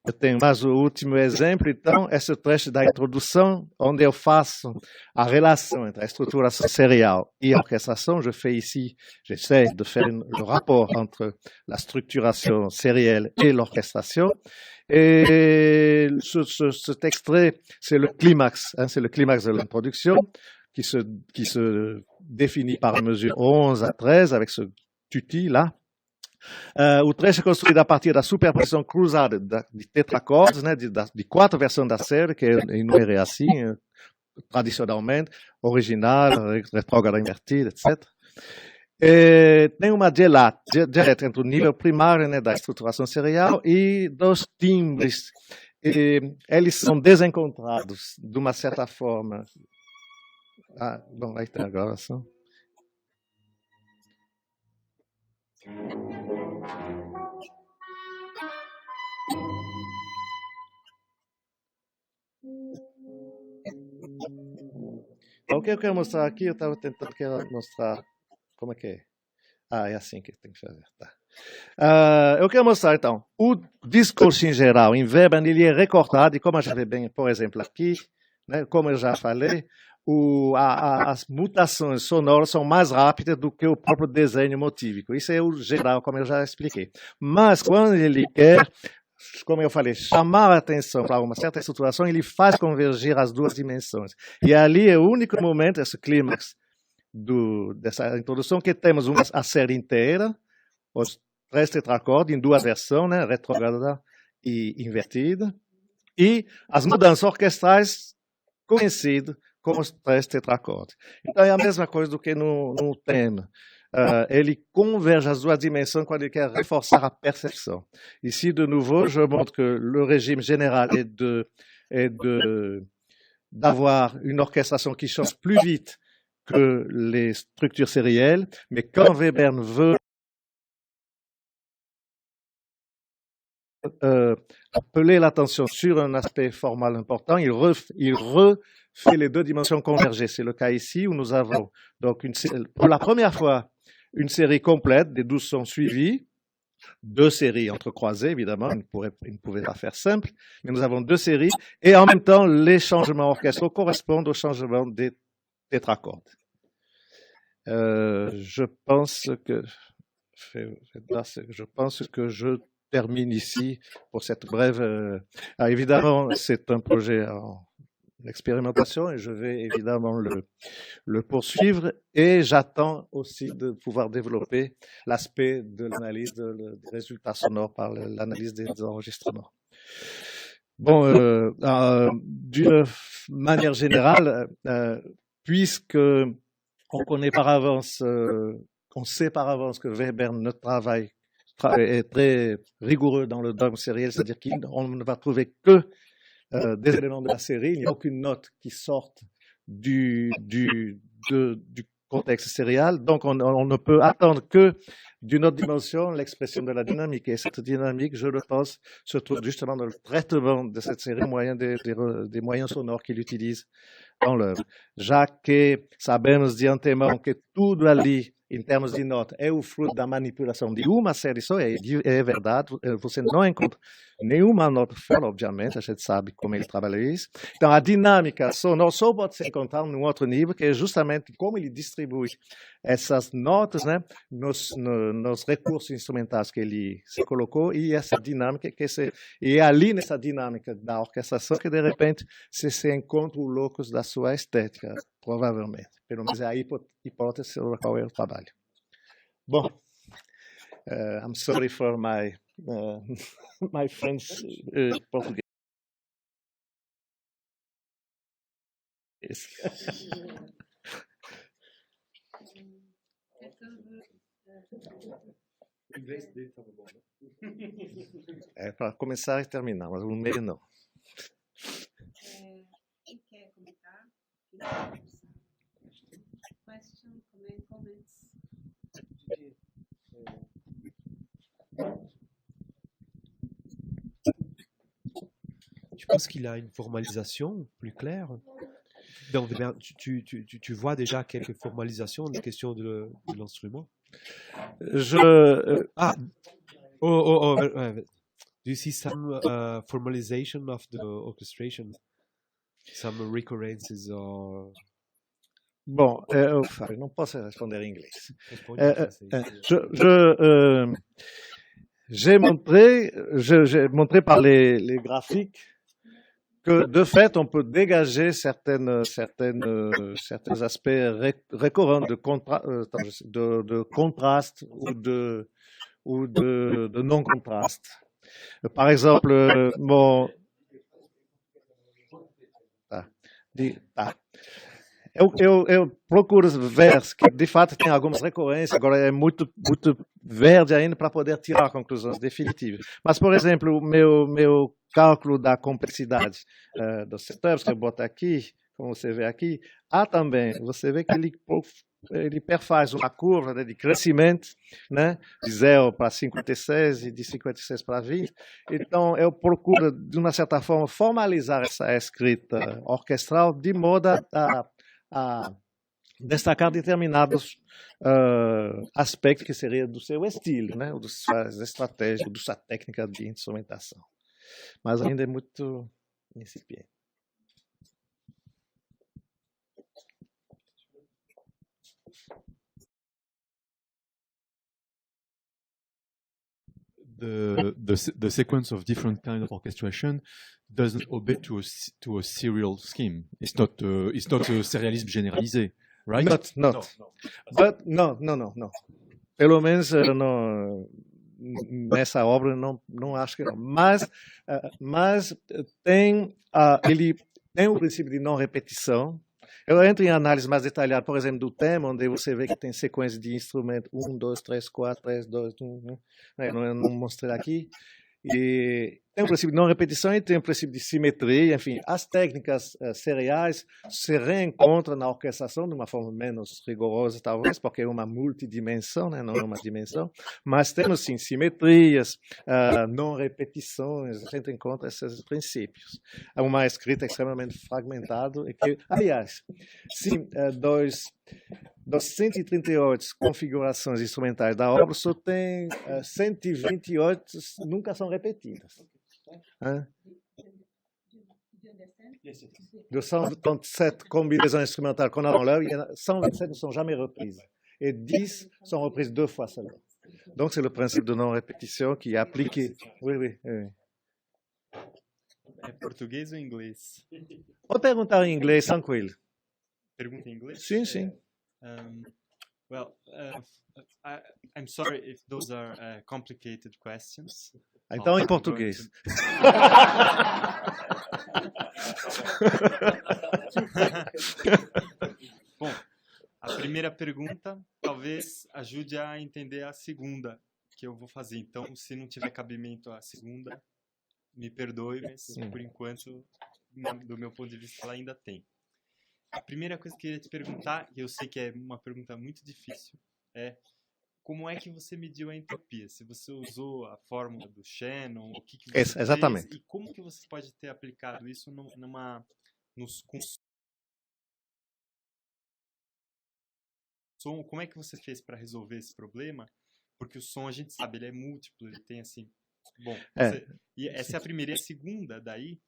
Eu tenho mais o último exemplo, então, esse trecho da introdução, onde eu faço a relação entre a estruturação serial e a orquestração. J'essaie de faire le rapport entre la structuration sérielle et l'orchestration. Et cet extrait, c'est le climax de l'introduction, qui se définit par mesure 11 à 13, avec ce tutti là. O trecho é construído a partir da superposição cruzada de tetracordes, né, de 4 versões da série, que é enumeré assim, tradicionalmente, original, retrógrada invertida, etc. Tem uma dialeta entre o nível primário, né, da estruturação serial e dos timbres. Eles são desencontrados de uma certa forma. Bom, aí tem a gravação. O que eu quero mostrar aqui, eu estava tentando mostrar como é que é. É assim que tem que fazer. Tá. Eu quero mostrar, então, o discurso em geral, em Weber, ele é recortado, e como eu já vi bem, por exemplo, aqui, né, como eu já falei, as mutações sonoras são mais rápidas do que o próprio desenho motívico. Isso é o geral, como eu já expliquei. Mas quando ele quer, como eu falei, chamar a atenção para uma certa estruturação, ele faz convergir as duas dimensões. E ali é o único momento, esse clímax dessa introdução, que temos a série inteira, os 3 tetracordes em 2 versões, né, retrógrada e invertida, e as mudanças orquestrais conhecidas como os 3 tetracordes. Então é a mesma coisa do que no tema. Ele converge as duas dimensões quando ele quer reforçar a percepção. Ici, de nouveau, je montre que le régime général est d'avoir une orchestration qui change plus vite que les structures sérielles, mais quand Weber veut appeler l'attention sur un aspect formal important, il refait les 2 dimensions converger. C'est le cas ici où nous avons donc pour la première fois une série complète des 12 sons suivis, 2 séries entrecroisées évidemment, il ne pouvait pas faire simple, mais nous avons 2 séries et en même temps les changements orchestraux correspondent aux changements des tétracordes. Je pense que je termine ici pour cette brève. Évidemment, c'est un projet en expérimentation et je vais évidemment le poursuivre et j'attends aussi de pouvoir développer l'aspect de l'analyse des résultats sonores par l'analyse des enregistrements. Bon, d'une manière générale, puisque on connaît par avance, on sait par avance que Weber est très rigoureux dans le dogme sériel, c'est-à-dire qu'on ne va trouver que des éléments de la série, il n'y a aucune note qui sorte du contexte sérial, donc on ne peut attendre que d'une autre dimension l'expression de la dynamique. Et cette dynamique, je le pense, se trouve justement dans le traitement de cette série des moyens sonores qu'il utilise dans l'œuvre. Já que sabemos de antemão que tudo ali, em termos de nota, é o fruto da manipulação de uma série só, é verdade, você não encontra nenhuma nota fora, obviamente, a gente sabe como ele trabalha isso. Então, a dinâmica sonora só pode se encontrar num outro nível, que é justamente como ele distribui essas notas, né, nos recursos instrumentais que ele se colocou, e essa dinâmica, e é ali nessa dinâmica da orquestração que, de repente, se encontra o locus da sua estética, provavelmente. Pelo menos é a hipótese sobre a qual eu trabalho. Bom, I'm sorry for my my French português. O inglês dele estava bom, né? É para começar e terminar, mas no meio não. Quem quer comentar? Question, comments? Tu penses qu'il a une formalisation plus claire? Donc, tu vois déjà quelques formalisations des questions de l'instrument? Do you see some formalization of the orchestration? Some recurrences or... Bom, eu não posso responder em inglês. Responde em francês. J'ai montré par les graphiques que, de fait, on peut dégager certains aspects récurrents de contraste ou de non-contraste. Par exemple, eu procuro ver que, de fato, tem algumas recorrências, agora é muito verde ainda para poder tirar conclusões definitivas. Mas, por exemplo, o meu cálculo da complexidade dos setups que eu boto aqui, como você vê aqui, há também, você vê que ele perfaz uma curva, né, de crescimento, né, de 0 para 56 e de 56 para 20. Então, eu procuro, de uma certa forma, formalizar essa escrita orquestral de modo a destacar determinados aspectos que seria do seu estilo, né, das suas estratégias, da sua técnica de instrumentação. Mas ainda é muito incipiente. The sequence of different kind of orchestration doesn't obey to a serial scheme. It's not a serialisme généralisé, right? Not. But no. Pelo menos nessa obra não acho que não. Mas ele tem um princípio de não repetição. Eu entro em análise mais detalhada, por exemplo, do tema, onde você vê que tem sequência de instrumento 1, 2, 3, 4, 3, 2, 1, né? Eu não mostrei aqui. E tem um princípio de não repetição e tem um princípio de simetria. Enfim, as técnicas seriais se reencontram na orquestração de uma forma menos rigorosa, talvez, porque é uma multidimensão, né? Não é uma dimensão. Mas temos, sim, simetrias, não repetições, a gente encontra esses princípios. É uma escrita extremamente fragmentada. E que, aliás, sim, das 138 configurações instrumentais da obra, só tem 128 nunca são repetidas. Dos 137 combinaisons instrumentales qu'on a dans l'œuvre, 127 ne sont jamais reprises. Et 10 sont reprises 2 fois seulement. Donc, c'est le principe de non-répétition qui est appliqué. Oui. É português ou inglês? Pode perguntar em inglês, tranquilo. Pergunta em inglês? Sim. I'm sorry if those are complicated questions. Então, em português. Bom, a primeira pergunta talvez ajude a entender a segunda que eu vou fazer. Então, se não tiver cabimento a segunda, me perdoe, mas por enquanto, do meu ponto de vista, ela ainda tem. A primeira coisa que eu queria te perguntar, e eu sei que é uma pergunta muito difícil, é como é que você mediu a entropia? Se você usou a fórmula do Shannon, o que você fez, Exatamente. e como que você pode ter aplicado isso com som? Como é que você fez para resolver esse problema? Porque o som, a gente sabe, ele é múltiplo, ele tem assim... Bom, e essa é a primeira. E a segunda, daí,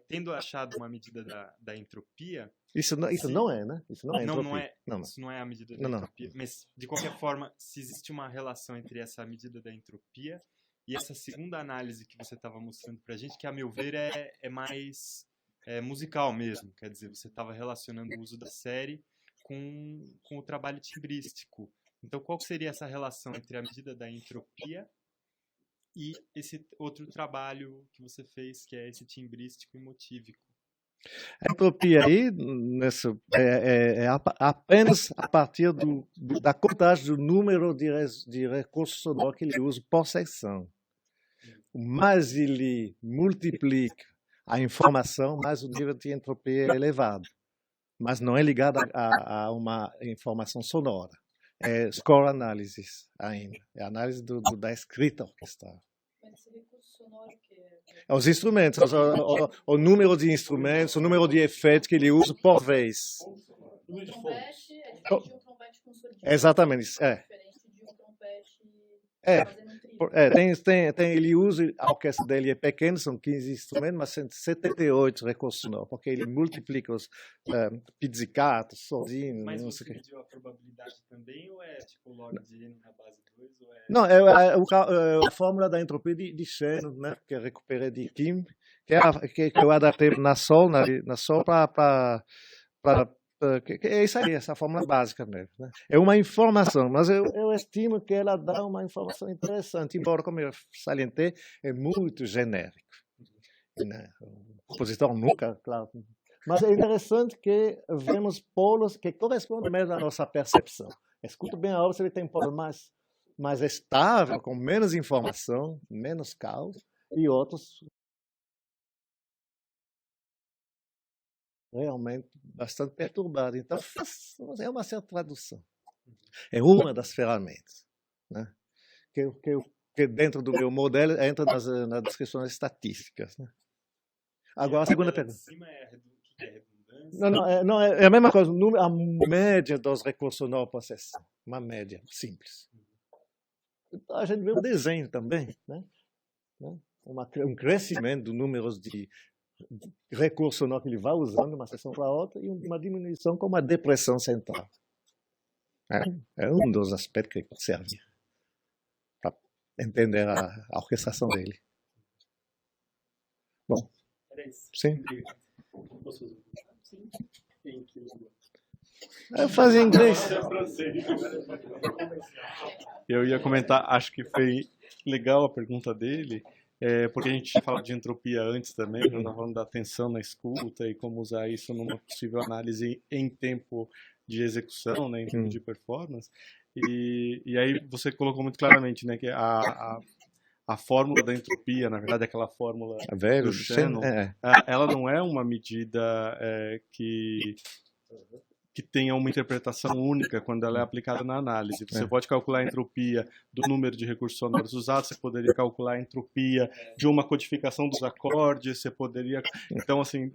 tendo achado uma medida da entropia... Isso não é, né? Isso não é entropia. Isso não é a medida da entropia. Mas, de qualquer forma, se existe uma relação entre essa medida da entropia e essa segunda análise que você estava mostrando para a gente, que, a meu ver, é mais musical mesmo. Quer dizer, você estava relacionando o uso da série com o trabalho timbrístico. Então, qual seria essa relação entre a medida da entropia e esse outro trabalho que você fez, que é esse timbrístico e motívico? A entropia aí apenas a partir da contagem do número de recursos sonoros que ele usa por seção. Mais ele multiplica a informação, mais o nível de entropia é elevado. Mas não é ligado a uma informação sonora. É score analysis ainda. É a análise da escrita orquestral. Esse recurso sonoro que os instrumentos, o número de instrumentos, o número de efeitos que ele usa por vez. O trompete é diferente de um trompete com surdina. Exatamente. Diferente de um trompete fazendo um trio. Ele usa, a orquestra dele é pequena, são 15 instrumentos, mas 78 recursos sonoros, porque ele multiplica os pizzicatos, sordinos, mas não você sei o quê. mediu a probabilidade também, ou é tipo log de N na base 2? Ou é... Não, é a fórmula da entropia de Shannon, né, que eu recuperei de Kim, que eu adaptei na Sol para é isso aí, essa fórmula básica mesmo. Né? É uma informação, mas eu estimo que ela dá uma informação interessante, embora, como eu salientei, é muito genérico. Né? O compositor nunca, claro. Mas é interessante que vemos polos que correspondem mesmo à nossa percepção. Escuta bem a obra, ele tem polos mais estável, com menos informação, menos caos, e outros realmente bastante perturbado. Então, é uma certa tradução. É uma das ferramentas, né? que dentro do meu modelo entra nas descrições estatísticas. Né? Agora, a segunda pergunta. Não, é a mesma coisa. A média dos recursos sonoros por sessão. Uma média simples. Então, a gente vê o desenho também. Né? Um crescimento do número de recurso sonoro que ele vai usando de uma sessão para outra e uma diminuição com uma depressão central. É um dos aspectos que pode servir para entender a orquestração dele. Bom, sim. Eu fazia inglês. Eu ia comentar, acho que foi legal a pergunta dele, porque a gente fala de entropia antes também, nós estamos falando da atenção na escuta e como usar isso numa possível análise em tempo de execução, né, em tempo de performance. E aí você colocou muito claramente, né, que a fórmula da entropia, na verdade, aquela fórmula do Shannon, ela não é uma medida que tenha uma interpretação única quando ela é aplicada na análise. Você pode calcular a entropia do número de recursos sonoros usados, você poderia calcular a entropia de uma codificação dos acordes, você poderia... Então, assim,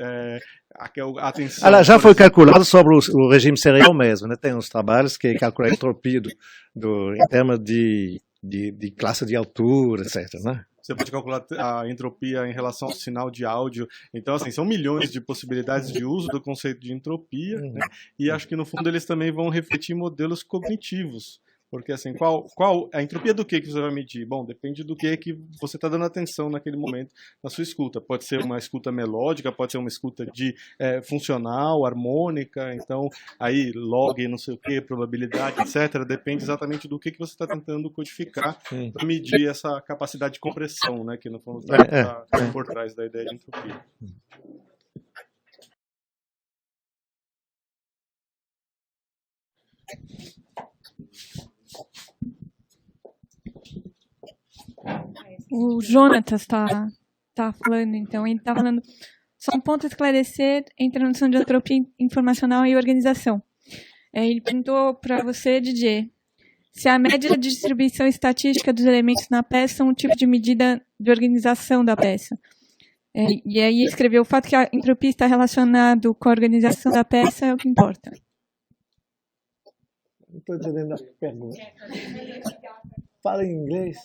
a atenção... Ela já foi calculado sobre o regime serial mesmo, né? Tem uns trabalhos que calculam a entropia em termos de classe de altura, etc. Né? Você pode calcular a entropia em relação ao sinal de áudio. Então, assim, são milhões de possibilidades de uso do conceito de entropia, né? E acho que, no fundo, eles também vão refletir modelos cognitivos. Porque, assim, qual a entropia do que você vai medir? Bom, depende do que você está dando atenção naquele momento na sua escuta. Pode ser uma escuta melódica, pode ser uma escuta funcional, harmônica. Então, aí, log, não sei o que, probabilidade, etc. Depende exatamente do que você está tentando codificar para medir essa capacidade de compressão, né? Que, no fundo, está por trás da ideia de entropia. O Jonatas está falando, então, ele está falando só um ponto a esclarecer entre a noção de entropia informacional e organização. Ele perguntou para você, Didier, se a média de distribuição estatística dos elementos na peça é um tipo de medida de organização da peça. E aí escreveu: o fato que a entropia está relacionado com a organização da peça é o que importa. Não estou entendendo a pergunta. Fala em inglês.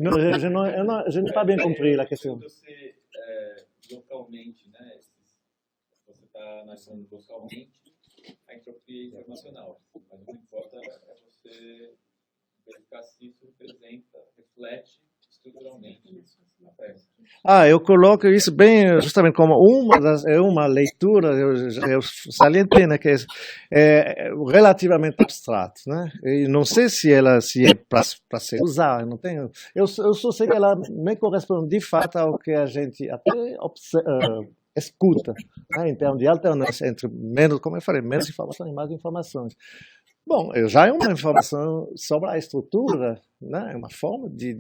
Non, je n'ai pas bien compris la question. Você, localmente, né? Você está analisando localmente a entropia internacional. Mas o que importa é você verificar se isso representa, reflete estruturalmente na peça. Eu coloco isso bem justamente como uma leitura, eu salientei, né, que é relativamente abstrato, né? E não sei se é para ser usada, não tenho. Eu só sei que ela me corresponde de fato ao que a gente até escuta, né, em termos de alternância entre menos, como eu falei, menos informações e mais informações. Bom, já é uma informação sobre a estrutura, né? É uma forma de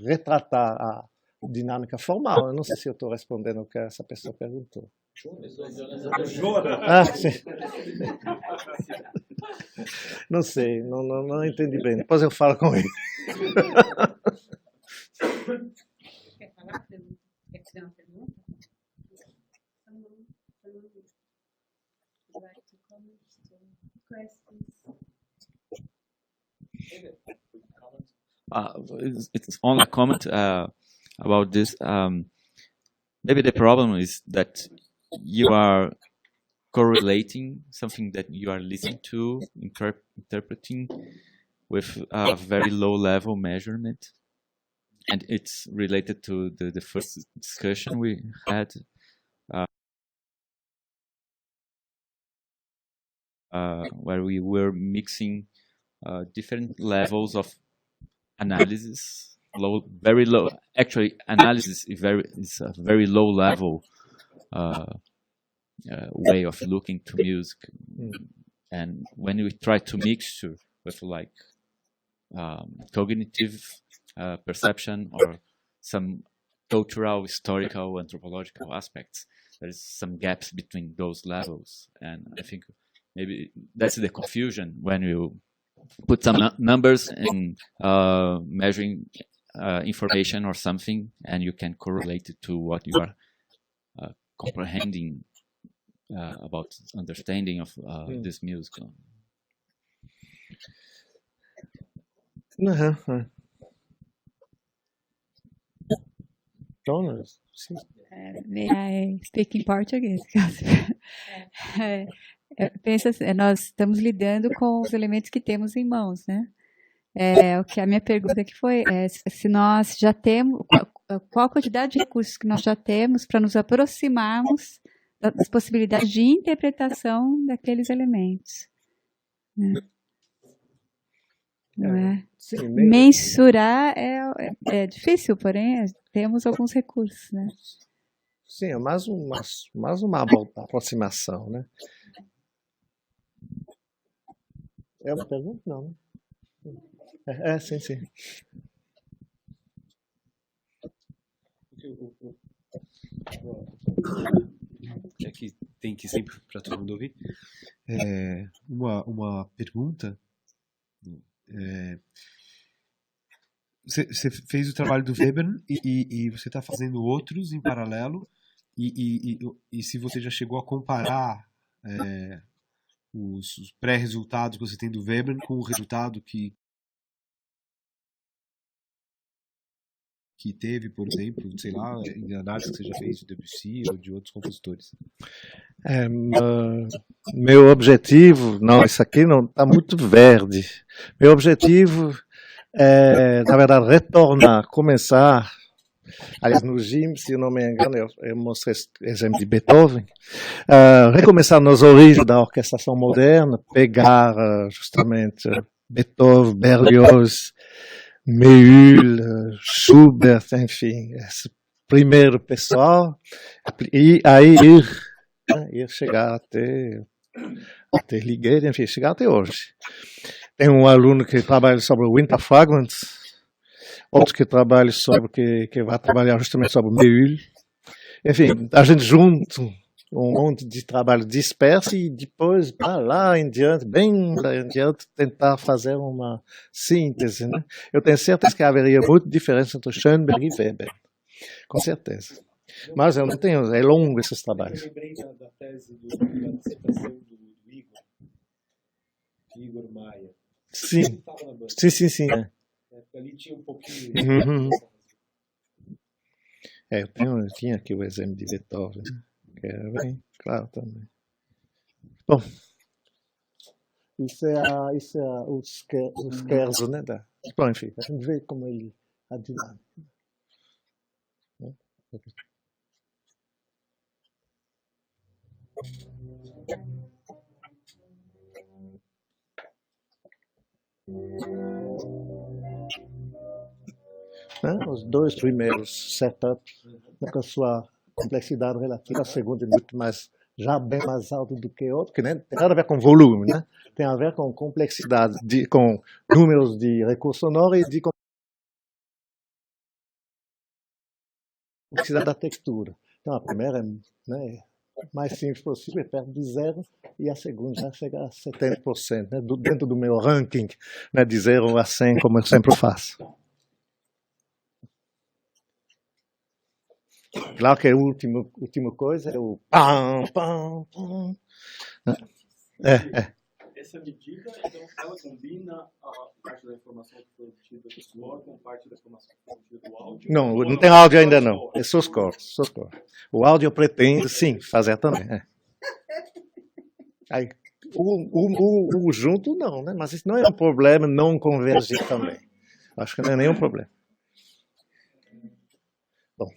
retratar a dinâmica formal. Eu não sei se eu estou respondendo o que essa pessoa perguntou. Sim. Não sei, não entendi bem. Depois eu falo com ele. Quer falar? Quer fazer uma pergunta? It's only a comment about this. Maybe the problem is that you are correlating something that you are listening to, interpreting, with a very low level measurement. And it's related to the first discussion we had. Where we were mixing different levels of analysis, very low. Actually, analysis is a very low level way of looking to music. And when we try to mix with like cognitive perception or some cultural, historical, anthropological aspects, there is some gaps between those levels, and I think maybe that's the confusion when you put some numbers in measuring information or something, and you can correlate it to what you are comprehending about understanding of this music. Jonas, May I speak in Portuguese? Pensa, nós estamos lidando com os elementos que temos em mãos, né? O que a minha pergunta aqui foi se nós já temos, qual a quantidade de recursos que nós já temos para nos aproximarmos das possibilidades de interpretação daqueles elementos. Né? Não é? Sim, Mensurar é difícil, porém temos alguns recursos, né? Sim, é mais uma aproximação, né? É uma pergunta? Não, né? Sim. É que tem que sempre para todo mundo ouvir. Uma pergunta. Você fez o trabalho do Webern e você está fazendo outros em paralelo e se você já chegou a comparar os pré-resultados que você tem do Webern com o resultado que teve, por exemplo, sei lá, em análise que você já fez de Debussy ou de outros compositores. Meu objetivo, não, isso aqui não está muito verde. Meu objetivo é, na verdade, começar. Aliás, no GIM, se eu não me engano, eu mostrei exemplo de Beethoven. Recomeçar nas origens da orquestração moderna, pegar justamente Beethoven, Berlioz, Méhul, Schubert, enfim, esse primeiro pessoal, e aí ir chegar até Ligeti, enfim, chegar até hoje. Tem um aluno que trabalha sobre Winter Fragments, outro que trabalha sobre que vai trabalhar justamente sobre Méhul. Enfim, a gente junto monte de trabalho disperso e depois, lá em diante, bem lá em diante, tentar fazer uma síntese, né? Eu tenho certeza que haveria muita diferença entre Schoenberg e Weber, com certeza. Mas eu não tenho, é longo esses trabalhos. Eu lembrei da tese da dissertação do Igor Maia. Sim, sim. Ali tinha um pouquinho. Eu tinha aqui o exemplo de Beethoven, que era bem claro também. Bom, isso é o scherzo, né? Bom, enfim, a gente vê como ele é dinâmico. Os dois primeiros setups, com a sua complexidade relativa, a segunda é muito mais, já bem mais alta do que o outro, que nem tem nada a ver com volume, né? Tem a ver com complexidade, com números de recurso sonoro e de complexidade da textura. Então a primeira é, né, mais simples possível, é perto de zero, e a segunda já chega a 70%, né, dentro do meu ranking, né, de 0 a 100, como eu sempre faço. Claro que a última coisa é o pam, pam, pam. Essa medida, então, ela combina a parte da informação que foi obtida do score com parte da informação que foi obtida do áudio? Não tem áudio ainda não. É só score. O áudio eu pretendo, sim, fazer também. Aí, o junto não, né? Mas isso não é um problema não convergir também. Acho que não é nenhum problema. Bom.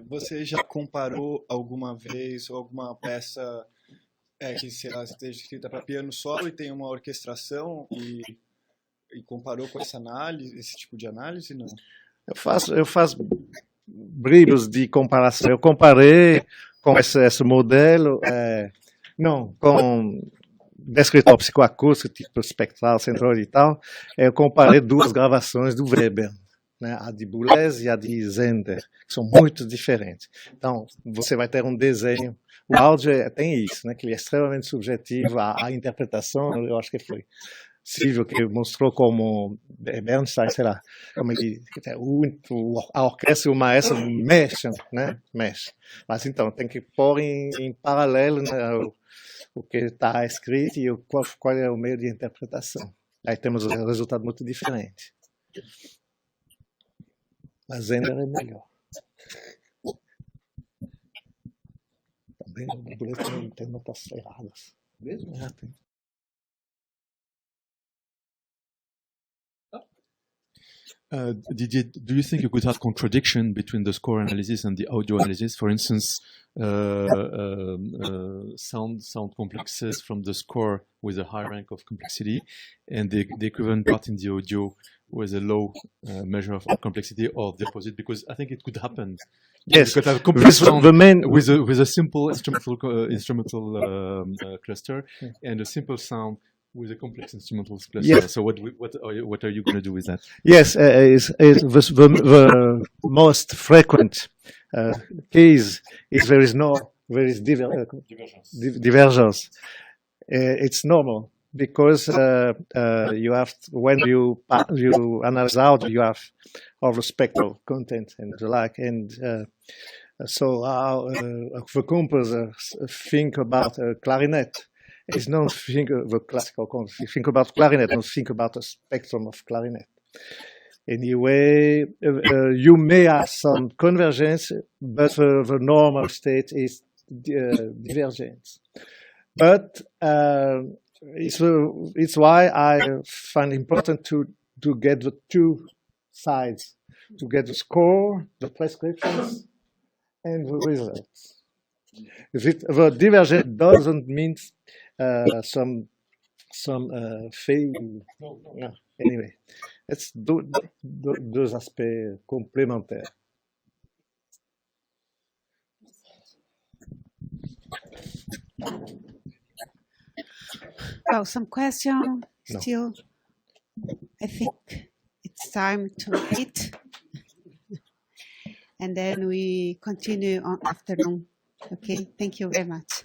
Você já comparou alguma vez alguma peça que esteja escrita para piano solo e tem uma orquestração e comparou com essa análise, esse tipo de análise? Não. Eu faço brilhos de comparação. Eu comparei com esse modelo, não com descritor psicoacústico, tipo espectral, central e tal. Eu comparei duas gravações do Weber, né, a de Boulez e a de Zender, que são muito diferentes. Então, você vai ter um desenho. O áudio tem isso, né, que ele é extremamente subjetivo. A interpretação, eu acho que foi Silvio que mostrou como Bernstein, sei lá, como a orquestra e o maestro mexem, né? Mas então, tem que pôr em paralelo, né, o que está escrito e qual é o meio de interpretação. Aí temos um resultado muito diferente. Mas Zender é melhor. Também o boletim tem notas erradas. Mesmo? Tem. Didier, do you think you could have contradiction between the score analysis and the audio analysis? For instance, sound complexes from the score with a high rank of complexity, and the equivalent part in the audio with a low measure of complexity, or the opposite? Because I think it could happen. Yes, you could have a complex sound with a simple instrumental cluster and a simple sound with a complex instrumental cluster. Yes. So what are you going to do with that? Yes, the most frequent case is there is divergence. It's normal because you have when you analyze audio, you have all the spectral content and the like, and so the composers think about a clarinet. Is not think of the classical concept. Think about clarinet, not think about a spectrum of clarinet. Anyway, you may have some convergence, but the normal state is divergence. But it's why I find it important to get the two sides, to get the score, the prescriptions, and the results. The divergence doesn't mean some fail. No. Anyway, it's deux aspects complémentaires. Well, some question still, I think. it's time to eat. And then we continue on afternoon. Okay, thank you very much.